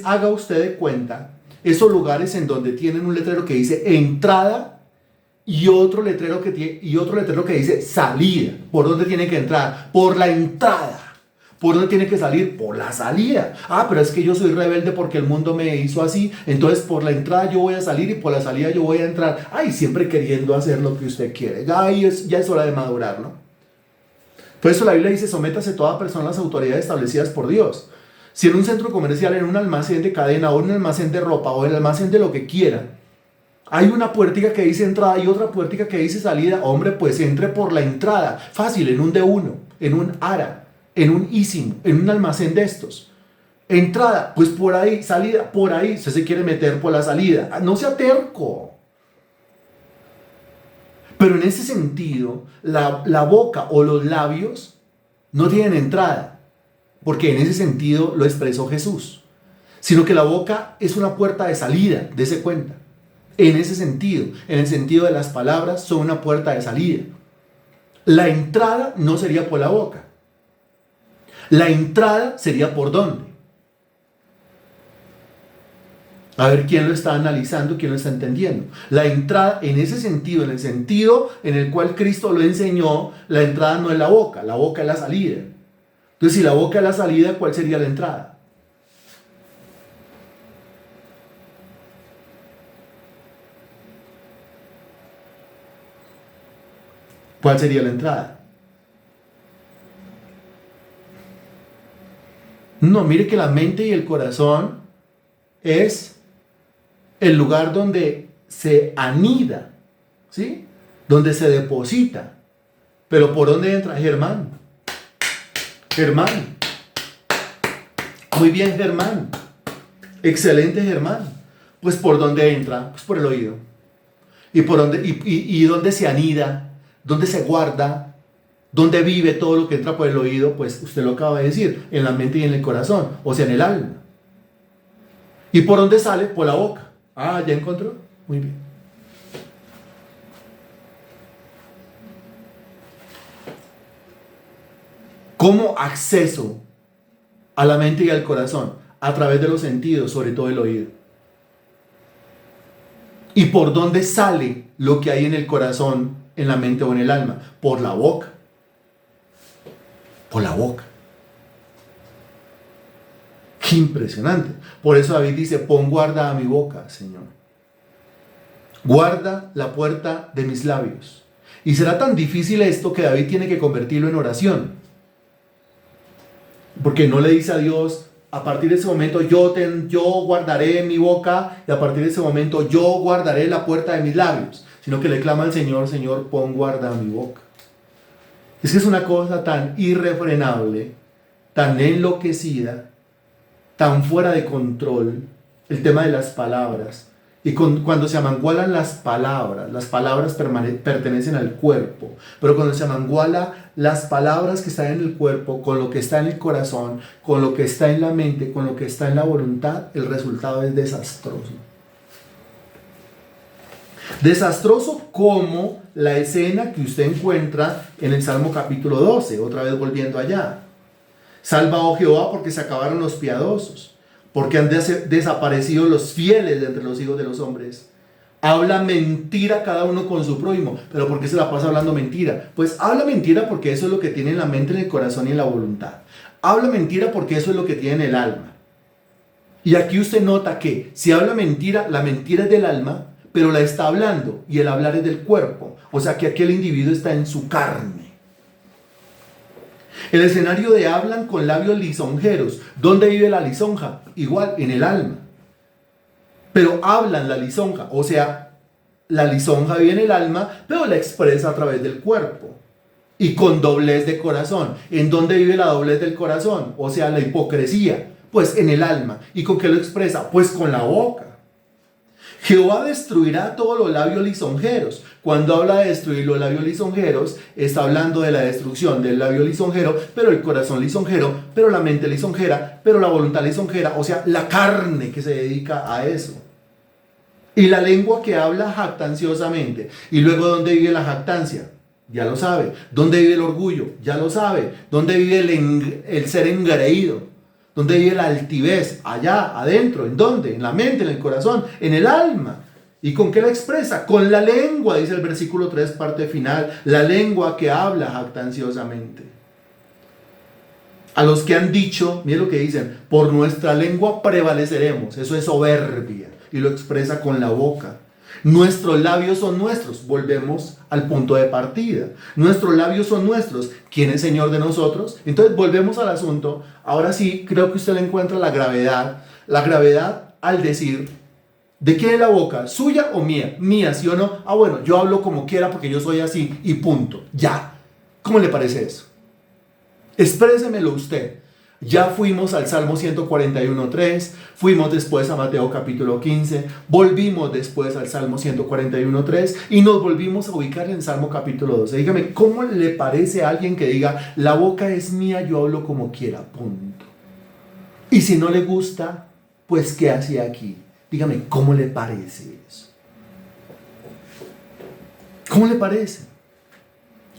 Haga usted de cuenta, esos lugares en donde tienen un letrero que dice entrada y otro letrero que dice salida. ¿Por dónde tiene que entrar? Por la entrada. ¿Por dónde tiene que salir? Por la salida. Ah, pero es que yo soy rebelde porque el mundo me hizo así. Entonces por la entrada yo voy a salir y por la salida yo voy a entrar. Ay, siempre queriendo hacer lo que usted quiere. Ya es hora de madurar, ¿no? Por eso la Biblia dice, sométase toda persona a las autoridades establecidas por Dios. Si en un centro comercial, en un almacén de cadena o en un almacén de ropa o en el almacén de lo que quiera, hay una puertica que dice entrada y otra puertica que dice salida, hombre, pues entre por la entrada. Fácil, en un D1, en un ARA, en un Ísimo, en un almacén de estos. Entrada, pues por ahí, salida, por ahí. Usted se quiere meter por la salida. No sea terco. Pero en ese sentido, la boca o los labios no tienen entrada, porque en ese sentido lo expresó Jesús. Sino que la boca es una puerta de salida, dése cuenta. En ese sentido, en el sentido de las palabras, son una puerta de salida. La entrada no sería por la boca. La entrada sería por dónde. A ver quién lo está analizando, quién lo está entendiendo. La entrada, en ese sentido, en el sentido en el cual Cristo lo enseñó, la entrada no es la boca es la salida. Entonces, si la boca es la salida, ¿cuál sería la entrada? ¿Cuál sería la entrada? No, mire que la mente y el corazón es el lugar donde se anida, ¿sí? Donde se deposita. Pero ¿por dónde entra Germán? Germán. Muy bien, Germán. Excelente, Germán. Pues ¿por dónde entra? Pues por el oído. ¿Y por dónde, y dónde se anida? ¿Dónde se guarda? ¿Dónde vive todo lo que entra por el oído? Pues usted lo acaba de decir, en la mente y en el corazón, o sea, en el alma. ¿Y por dónde sale? Por la boca. Ah, ¿ya encontró? Muy bien. ¿Cómo acceso a la mente y al corazón? A través de los sentidos, sobre todo el oído. ¿Y por dónde sale lo que hay en el corazón, en la mente o en el alma? Por la boca. Por la boca. Qué impresionante. Por eso David dice, pon guarda a mi boca, Señor. Guarda la puerta de mis labios. Y será tan difícil esto que David tiene que convertirlo en oración. Porque no le dice a Dios, a partir de ese momento yo guardaré mi boca y a partir de ese momento yo guardaré la puerta de mis labios. Sino que le clama al Señor, Señor, pon guarda a mi boca. Es que es una cosa tan irrefrenable, tan enloquecida, tan fuera de control, el tema de las palabras. Y cuando se amangualan las palabras pertenecen al cuerpo. Pero cuando se amanguala las palabras que están en el cuerpo, con lo que está en el corazón, con lo que está en la mente, con lo que está en la voluntad, el resultado es desastroso. Desastroso como la escena que usted encuentra en el Salmo capítulo 12, otra vez volviendo allá. Salva, oh Jehová, porque se acabaron los piadosos, porque han desaparecido los fieles de entre los hijos de los hombres. Habla mentira cada uno con su prójimo. ¿Pero por qué se la pasa hablando mentira? Pues habla mentira porque eso es lo que tiene en la mente, en el corazón y en la voluntad. Habla mentira porque eso es lo que tiene en el alma. Y aquí usted nota que si habla mentira, la mentira es del alma, pero la está hablando y el hablar es del cuerpo. O sea que aquí el individuo está en su carne. El escenario de hablan con labios lisonjeros. ¿Dónde vive la lisonja? Igual, en el alma. Pero hablan la lisonja. O sea, la lisonja vive en el alma, pero la expresa a través del cuerpo. Y con doblez de corazón. ¿En dónde vive la doblez del corazón? O sea, la hipocresía. Pues en el alma. ¿Y con qué lo expresa? Pues con la boca. Jehová destruirá todos los labios lisonjeros. Cuando habla de destruir los labios lisonjeros, está hablando de la destrucción del labio lisonjero, pero el corazón lisonjero, pero la mente lisonjera, pero la voluntad lisonjera, o sea, la carne que se dedica a eso. Y la lengua que habla jactanciosamente. Y luego, ¿dónde vive la jactancia? Ya lo sabe. ¿Dónde vive el orgullo? Ya lo sabe. ¿Dónde vive el ser engreído? ¿Dónde vive la altivez? Allá, adentro. ¿En dónde? En la mente, en el corazón, en el alma. ¿Y con qué la expresa? Con la lengua, dice el versículo 3, parte final. La lengua que habla jactanciosamente. A los que han dicho, mire lo que dicen, por nuestra lengua prevaleceremos. Eso es soberbia. Y lo expresa con la boca. Nuestros labios son nuestros. Volvemos al punto de partida. Nuestros labios son nuestros. ¿Quién es Señor de nosotros? Entonces volvemos al asunto. Ahora sí, creo que usted le encuentra la gravedad. La gravedad al decir, ¿de quién es la boca? ¿Suya o mía? Mía, ¿sí o no? Ah, bueno, yo hablo como quiera porque yo soy así y punto. Ya. ¿Cómo le parece eso? Exprésemelo usted. Ya fuimos al Salmo 141.3, fuimos después a Mateo capítulo 15, volvimos después al Salmo 141.3 y nos volvimos a ubicar en Salmo capítulo 12. Dígame, ¿cómo le parece a alguien que diga, la boca es mía, yo hablo como quiera, punto? Y si no le gusta, pues ¿qué hacía aquí? Dígame, ¿cómo le parece eso? ¿Cómo le parece?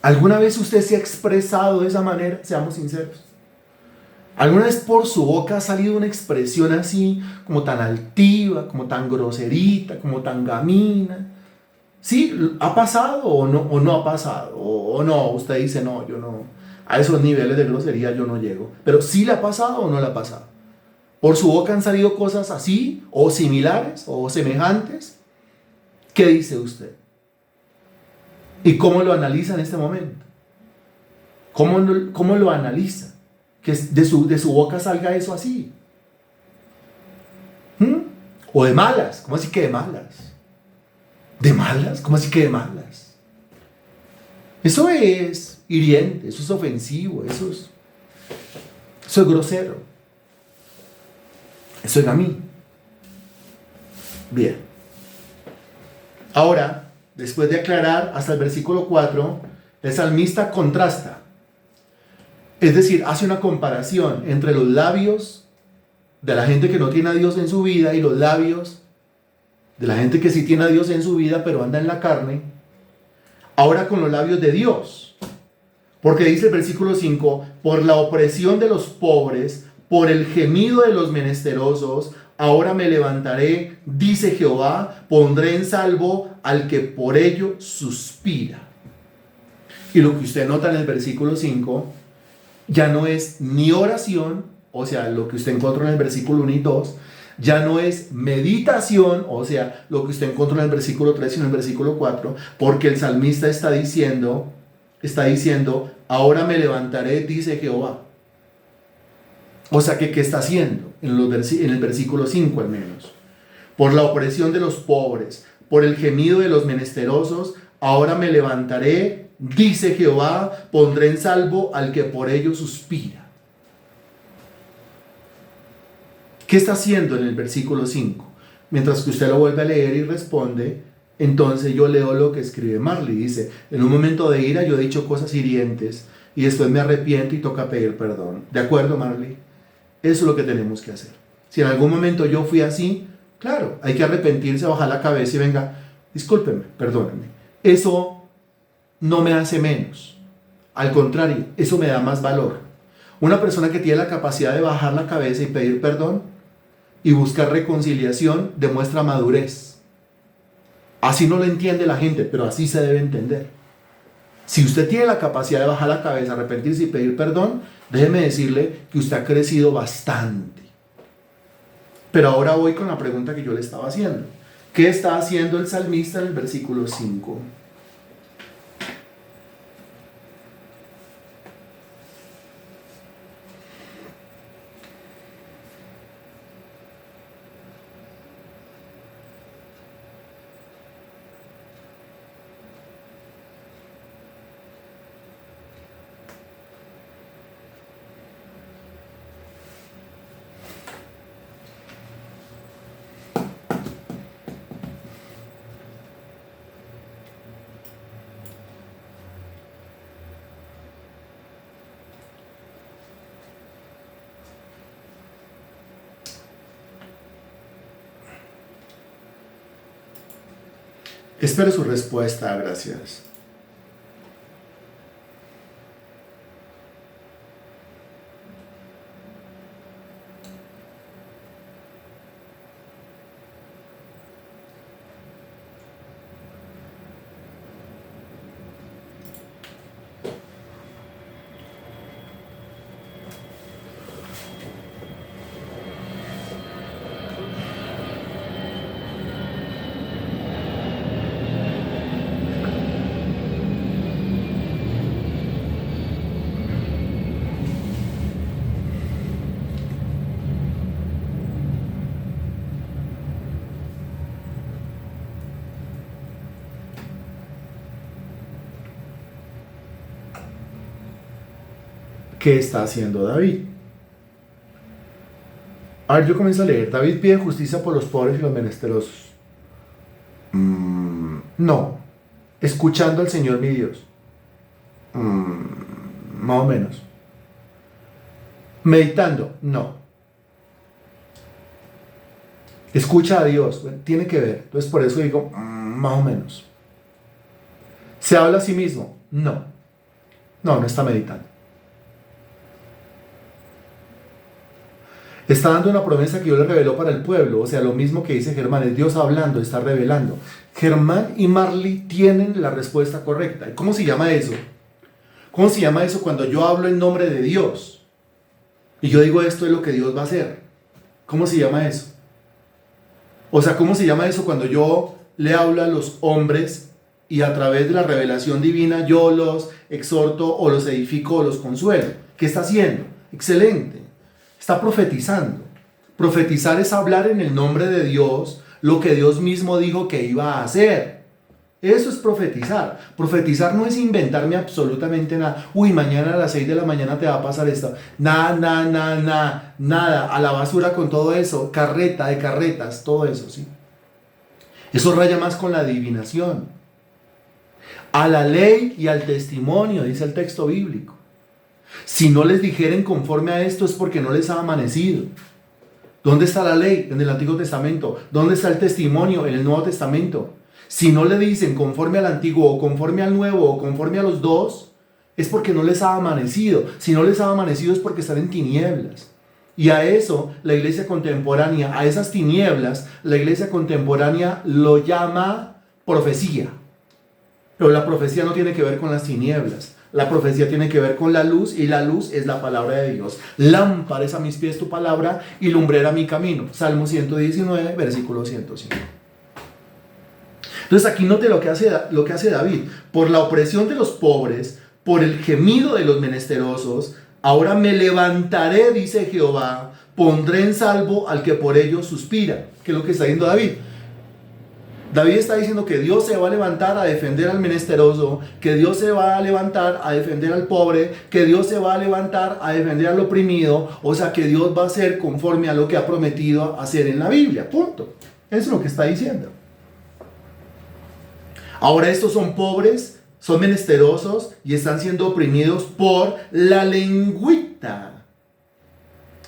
¿Alguna vez usted se ha expresado de esa manera? Seamos sinceros. ¿Alguna vez por su boca ha salido una expresión así, como tan altiva, como tan groserita, como tan gamina? ¿Sí? ¿Ha pasado o no ha pasado? O no, usted dice, no, yo no, a esos niveles de grosería yo no llego. Pero ¿sí le ha pasado o no le ha pasado? ¿Por su boca han salido cosas así, o similares, o semejantes? ¿Qué dice usted? ¿Y cómo lo analiza en este momento? ¿Cómo lo analiza? Que de su boca salga eso así. O de malas. ¿Cómo así que de malas? ¿De malas? ¿Cómo así que de malas? Eso es hiriente, eso es ofensivo, eso es grosero. Eso es a mí. Bien. Ahora, después de aclarar hasta el versículo 4, el salmista contrasta. Es decir, hace una comparación entre los labios de la gente que no tiene a Dios en su vida y los labios de la gente que sí tiene a Dios en su vida pero anda en la carne, ahora con los labios de Dios. Porque dice el versículo 5, por la opresión de los pobres, por el gemido de los menesterosos, ahora me levantaré, dice Jehová, pondré en salvo al que por ello suspira. Y lo que usted nota en el versículo 5, ya no es ni oración, o sea, lo que usted encontró en el versículo 1 y 2, ya no es meditación, o sea, lo que usted encontró en el versículo 3 y en el versículo 4, porque el salmista está diciendo, ahora me levantaré, dice Jehová. O sea, ¿qué está haciendo? En el versículo 5 al menos. Por la opresión de los pobres, por el gemido de los menesterosos, ahora me levantaré, dice Jehová, pondré en salvo al que por ello suspira. ¿Qué está haciendo en el versículo 5? Mientras que usted lo vuelve a leer y responde, entonces yo leo lo que escribe Marley. Dice, en un momento de ira yo he dicho cosas hirientes y después me arrepiento y toca pedir perdón. ¿De acuerdo, Marley? Eso es lo que tenemos que hacer. Si en algún momento yo fui así, claro, hay que arrepentirse, bajar la cabeza y venga, discúlpeme, perdónenme, eso no me hace menos. Al contrario, eso me da más valor. Una persona que tiene la capacidad de bajar la cabeza y pedir perdón y buscar reconciliación demuestra madurez. Así no lo entiende la gente, pero así se debe entender. Si usted tiene la capacidad de bajar la cabeza, arrepentirse y pedir perdón, déjeme decirle que usted ha crecido bastante. Pero ahora voy con la pregunta que yo le estaba haciendo. ¿Qué está haciendo el salmista en el versículo 5? Espero su respuesta, gracias. ¿Qué está haciendo David? A ver, yo comienzo a leer. David pide justicia por los pobres y los menesterosos. No. Escuchando al Señor mi Dios. Más o menos. Meditando. No. Escucha a Dios. Bueno, tiene que ver. Entonces por eso digo, más o menos. ¿Se habla a sí mismo? No. No está meditando. Está dando una promesa que Dios le reveló para el pueblo. O sea, lo mismo que dice Germán, es Dios hablando, está revelando. Germán y Marley tienen la respuesta correcta. ¿Cómo se llama eso? ¿Cómo se llama eso cuando yo hablo en nombre de Dios? Y yo digo, esto es lo que Dios va a hacer. ¿Cómo se llama eso? O sea, ¿cómo se llama eso cuando yo le hablo a los hombres y a través de la revelación divina yo los exhorto o los edifico o los consuelo? ¿Qué está haciendo? Excelente. Está profetizando. Profetizar es hablar en el nombre de Dios lo que Dios mismo dijo que iba a hacer. Eso es profetizar. Profetizar no es inventarme absolutamente nada. Uy, mañana a las 6 de la mañana te va a pasar esto. Nada. A la basura con todo eso. Carreta de carretas, todo eso, ¿sí? Eso raya más con la adivinación. A la ley y al testimonio, dice el texto bíblico. Si no les dijeren conforme a esto es porque no les ha amanecido. ¿Dónde está la ley? En el Antiguo Testamento. ¿Dónde está el testimonio? En el Nuevo Testamento. Si no le dicen conforme al Antiguo o conforme al Nuevo o conforme a los dos, es porque no les ha amanecido. Si no les ha amanecido es porque están en tinieblas. Y a eso la iglesia contemporánea, a esas tinieblas, la iglesia contemporánea lo llama profecía. Pero la profecía no tiene que ver con las tinieblas. La profecía tiene que ver con la luz y la luz es la palabra de Dios. Lámpara es a mis pies tu palabra y lumbrera mi camino. Salmo 119, versículo 105. Entonces aquí note lo que hace David. Por la opresión de los pobres, por el gemido de los menesterosos, ahora me levantaré, dice Jehová, pondré en salvo al que por ellos suspira. ¿Qué es lo que está diciendo David? David está diciendo que Dios se va a levantar a defender al menesteroso, que Dios se va a levantar a defender al pobre, que Dios se va a levantar a defender al oprimido, o sea que Dios va a hacer conforme a lo que ha prometido hacer en la Biblia, punto. Eso es lo que está diciendo. Ahora estos son pobres, son menesterosos y están siendo oprimidos por la lengüita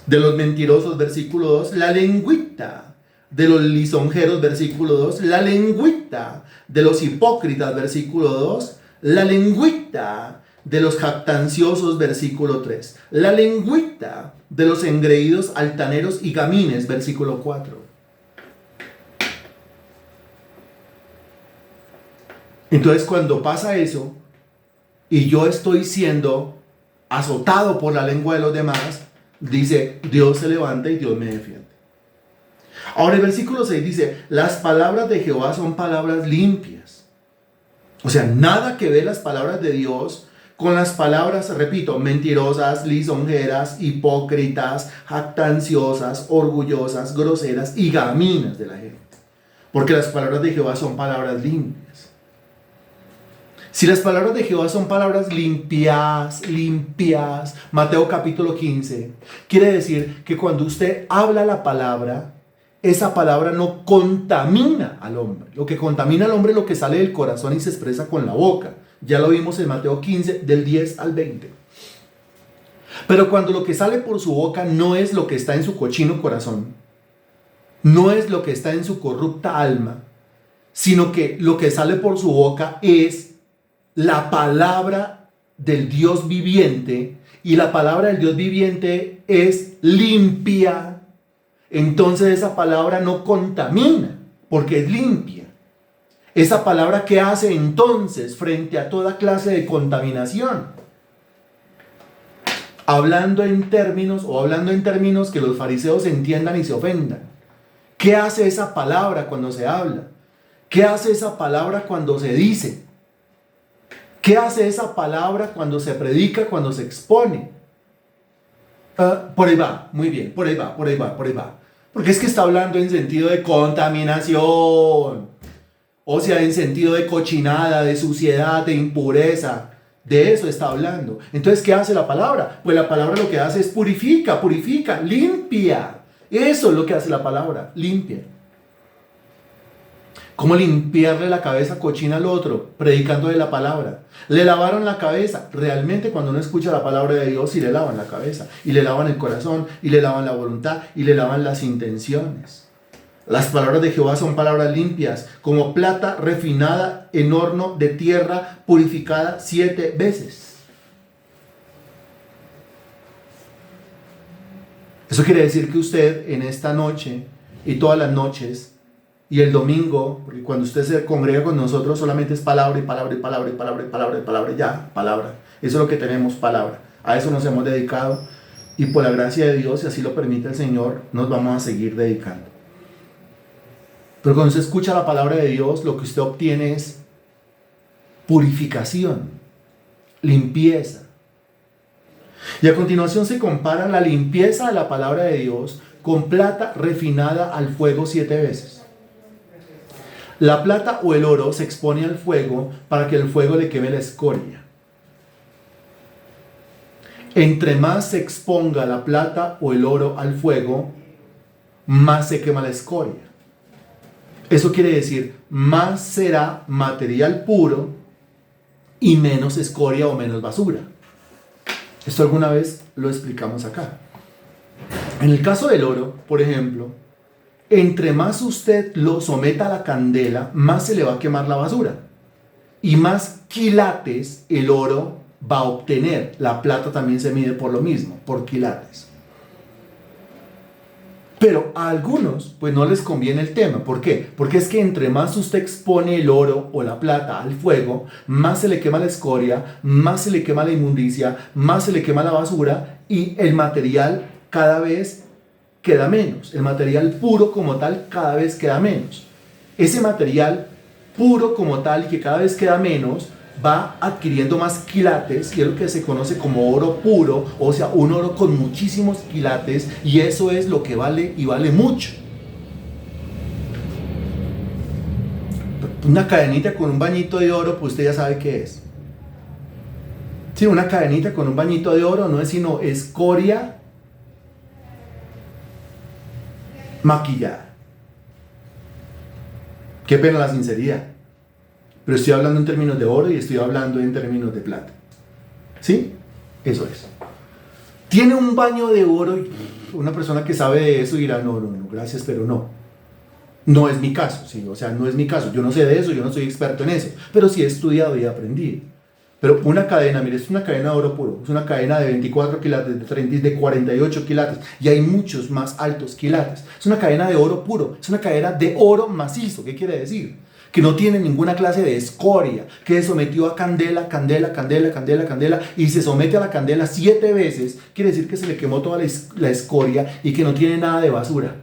de los mentirosos, versículo 2, la lengüita. de los lisonjeros, versículo 2, la lengüita de los hipócritas, versículo 2, la lengüita de los jactanciosos, versículo 3, la lengüita de los engreídos, altaneros y gamines, versículo 4. Entonces, cuando pasa eso y yo estoy siendo azotado por la lengua de los demás, dice, Dios se levanta y Dios me defiende. Ahora el versículo 6 dice, las palabras de Jehová son palabras limpias. O sea, nada que ver las palabras de Dios con las palabras, repito, mentirosas, lisonjeras, hipócritas, jactanciosas, orgullosas, groseras y gaminas de la gente. Porque las palabras de Jehová son palabras limpias. Si las palabras de Jehová son palabras limpias, Mateo capítulo 15, quiere decir que cuando usted habla la palabra, esa palabra no contamina al hombre. Lo que contamina al hombre es lo que sale del corazón y se expresa con la boca. Ya lo vimos en Mateo 15, del 10 al 20. Pero cuando lo que sale por su boca no es lo que está en su cochino corazón, no es lo que está en su corrupta alma, sino que lo que sale por su boca es la palabra del Dios viviente, y la palabra del Dios viviente es limpia, entonces esa palabra no contamina, porque es limpia. Esa palabra, ¿qué hace entonces frente a toda clase de contaminación? Hablando en términos que los fariseos entiendan y se ofendan. ¿Qué hace esa palabra cuando se habla? ¿Qué hace esa palabra cuando se dice? ¿Qué hace esa palabra cuando se predica, cuando se expone? Por ahí va, muy bien, por ahí va. Porque es que está hablando en sentido de contaminación. O sea, en sentido de cochinada, de suciedad, de impureza. De eso está hablando. Entonces, ¿qué hace la palabra? Pues la palabra lo que hace es purifica, limpia. Eso es lo que hace la palabra, limpia. ¿Cómo limpiarle la cabeza cochina al otro? Predicando de la palabra. Le lavaron la cabeza. Realmente cuando uno escucha la palabra de Dios, sí le lavan la cabeza. Y le lavan el corazón, y le lavan la voluntad, y le lavan las intenciones. Las palabras de Jehová son palabras limpias, como plata refinada en horno de tierra, purificada 7 veces. Eso quiere decir que usted en esta noche y todas las noches y el domingo, porque cuando usted se congrega con nosotros solamente es palabra y palabra y palabra y palabra y palabra y palabra, ya, palabra. Eso es lo que tenemos, palabra. A eso nos hemos dedicado y por la gracia de Dios, si así lo permite el Señor, nos vamos a seguir dedicando. Pero cuando usted escucha la palabra de Dios, lo que usted obtiene es purificación, limpieza. Y a continuación se compara la limpieza de la palabra de Dios con plata refinada al fuego 7 veces. La plata o el oro se expone al fuego para que el fuego le queme la escoria. Entre más se exponga la plata o el oro al fuego, más se quema la escoria. Eso quiere decir, más será material puro y menos escoria o menos basura. Esto alguna vez lo explicamos acá. En el caso del oro, por ejemplo, entre más usted lo someta a la candela, más se le va a quemar la basura. Y más quilates el oro va a obtener. La plata también se mide por lo mismo, por quilates. Pero a algunos pues no les conviene el tema. ¿Por qué? Porque es que entre más usted expone el oro o la plata al fuego, más se le quema la escoria, más se le quema la inmundicia, más se le quema la basura y el material cada vez queda menos. El material puro como tal cada vez queda menos. Ese material puro como tal y que cada vez queda menos va adquiriendo más quilates y es lo que se conoce como oro puro, o sea, un oro con muchísimos quilates, y eso es lo que vale y vale mucho. Una cadenita con un bañito de oro, pues usted ya sabe qué es. Sí, una cadenita con un bañito de oro no es sino escoria maquillada. Qué pena la sinceridad. Pero estoy hablando en términos de oro y estoy hablando en términos de plata. ¿Sí? Eso es. Tiene un baño de oro y una persona que sabe de eso dirá, no, gracias, pero no. No es mi caso, ¿sí? O sea, no es mi caso. Yo no sé de eso, yo no soy experto en eso, pero sí he estudiado y he aprendido. Pero una cadena, mire, es una cadena de oro puro, es una cadena de 24 quilates, de 30, de 48 quilates, y hay muchos más altos quilates. Es una cadena de oro puro, es una cadena de oro macizo. ¿Qué quiere decir? Que no tiene ninguna clase de escoria, que se sometió a candela, candela, candela, candela, candela, y se somete a la candela 7 veces, quiere decir que se le quemó toda la escoria y que no tiene nada de basura.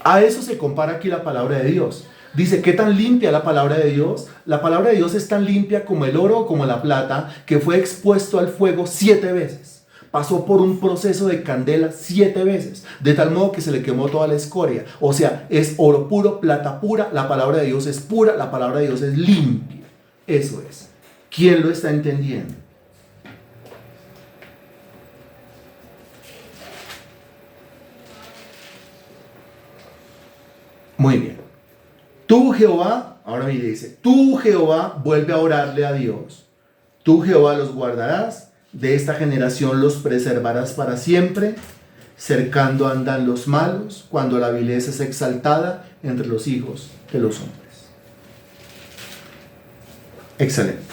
A eso se compara aquí la palabra de Dios. Dice, ¿qué tan limpia la palabra de Dios? La palabra de Dios es tan limpia como el oro o como la plata, que fue expuesto al fuego 7 veces. Pasó por un proceso de candela 7 veces, de tal modo que se le quemó toda la escoria. O sea, es oro puro, plata pura, la palabra de Dios es pura, la palabra de Dios es limpia. Eso es. ¿Quién lo está entendiendo? Muy bien. Tú, Jehová, ahora me dice, tú, Jehová, vuelve a orarle a Dios. Tú, Jehová, los guardarás, de esta generación los preservarás para siempre. Cercando andan los malos, cuando la vileza es exaltada entre los hijos de los hombres. Excelente.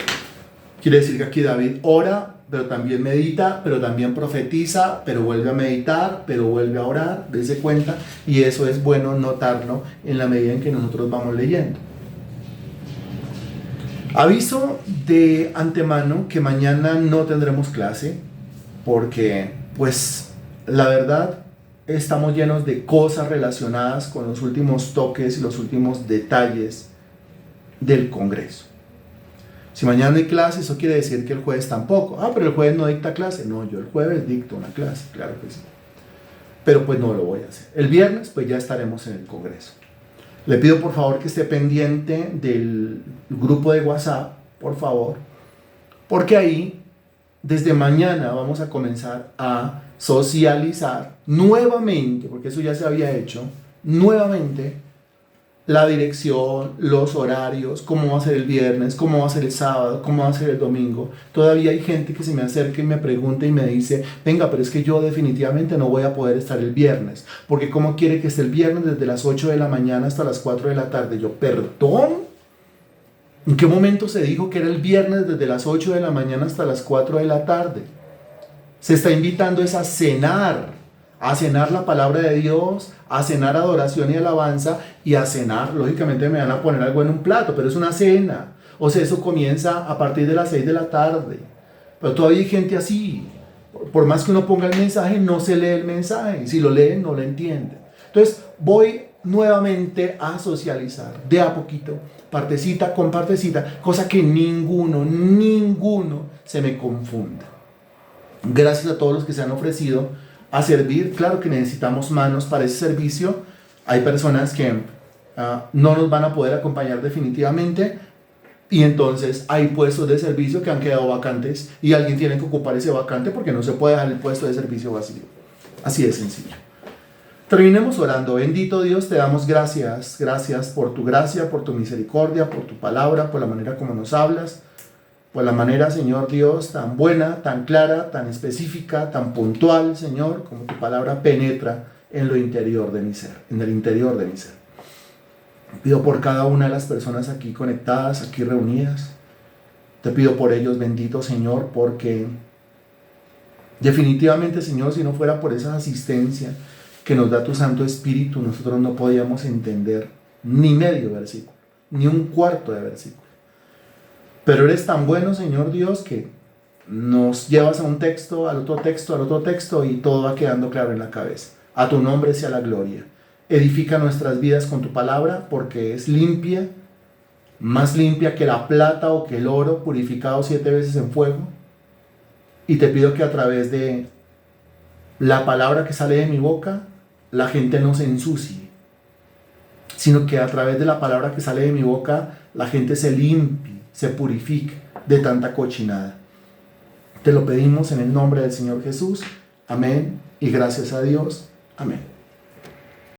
Quiere decir que aquí David ora, pero también medita, pero también profetiza, pero vuelve a meditar, pero vuelve a orar, dése cuenta, y eso es bueno notarlo en la medida en que nosotros vamos leyendo. Aviso de antemano que mañana no tendremos clase, porque pues la verdad estamos llenos de cosas relacionadas con los últimos toques y los últimos detalles del Congreso. Si mañana no hay clase, eso quiere decir que el jueves tampoco. Pero el jueves no dicta clase. No, yo el jueves dicto una clase, claro que sí. Pero pues no lo voy a hacer. El viernes pues ya estaremos en el Congreso. Le pido por favor que esté pendiente del grupo de WhatsApp, por favor. Porque ahí, desde mañana vamos a comenzar a socializar nuevamente, porque eso ya se había hecho, nuevamente la dirección, los horarios, cómo va a ser el viernes, cómo va a ser el sábado, cómo va a ser el domingo. Todavía hay gente que se me acerca y me pregunta y me dice, venga, pero es que yo definitivamente no voy a poder estar el viernes, porque ¿cómo quiere que esté el viernes desde las 8 de la mañana hasta las 4 de la tarde? Yo, ¿perdón? ¿En qué momento se dijo que era el viernes desde las 8 de la mañana hasta las 4 de la tarde? Se está invitando es a cenar la palabra de Dios, a cenar adoración y alabanza, y a cenar, lógicamente me van a poner algo en un plato, pero es una cena. O sea, eso comienza a partir de las 6 de la tarde. Pero todavía hay gente así. Por más que uno ponga el mensaje, no se lee el mensaje. Si lo leen, no lo entienden. Entonces, voy nuevamente a socializar de a poquito, partecita con partecita, cosa que ninguno se me confunda. Gracias a todos los que se han ofrecido a servir. Claro que necesitamos manos para ese servicio. Hay personas que no nos van a poder acompañar definitivamente, y entonces hay puestos de servicio que han quedado vacantes y alguien tiene que ocupar ese vacante, porque no se puede dejar el puesto de servicio vacío. Así de sencillo. Terminemos orando. Bendito Dios, te damos gracias. Gracias por tu gracia, por tu misericordia, por tu palabra, por la manera como nos hablas, por la manera, Señor Dios, tan buena, tan clara, tan específica, tan puntual, Señor, como tu palabra penetra en lo interior de mi ser, en el interior de mi ser. Pido por cada una de las personas aquí conectadas, aquí reunidas. Te pido por ellos, bendito Señor, porque definitivamente, Señor, si no fuera por esa asistencia que nos da tu Santo Espíritu, nosotros no podíamos entender ni medio versículo, ni un cuarto de versículo. Pero eres tan bueno, Señor Dios, que nos llevas a un texto, al otro texto, al otro texto, y todo va quedando claro en la cabeza. A tu nombre sea la gloria. Edifica nuestras vidas con tu palabra, porque es limpia, más limpia que la plata o que el oro, purificado 7 veces en fuego. Y te pido que a través de la palabra que sale de mi boca, la gente no se ensucie, sino que a través de la palabra que sale de mi boca, la gente se limpie, se purifique de tanta cochinada. Te lo pedimos en el nombre del Señor Jesús. Amén. Y gracias a Dios. Amén.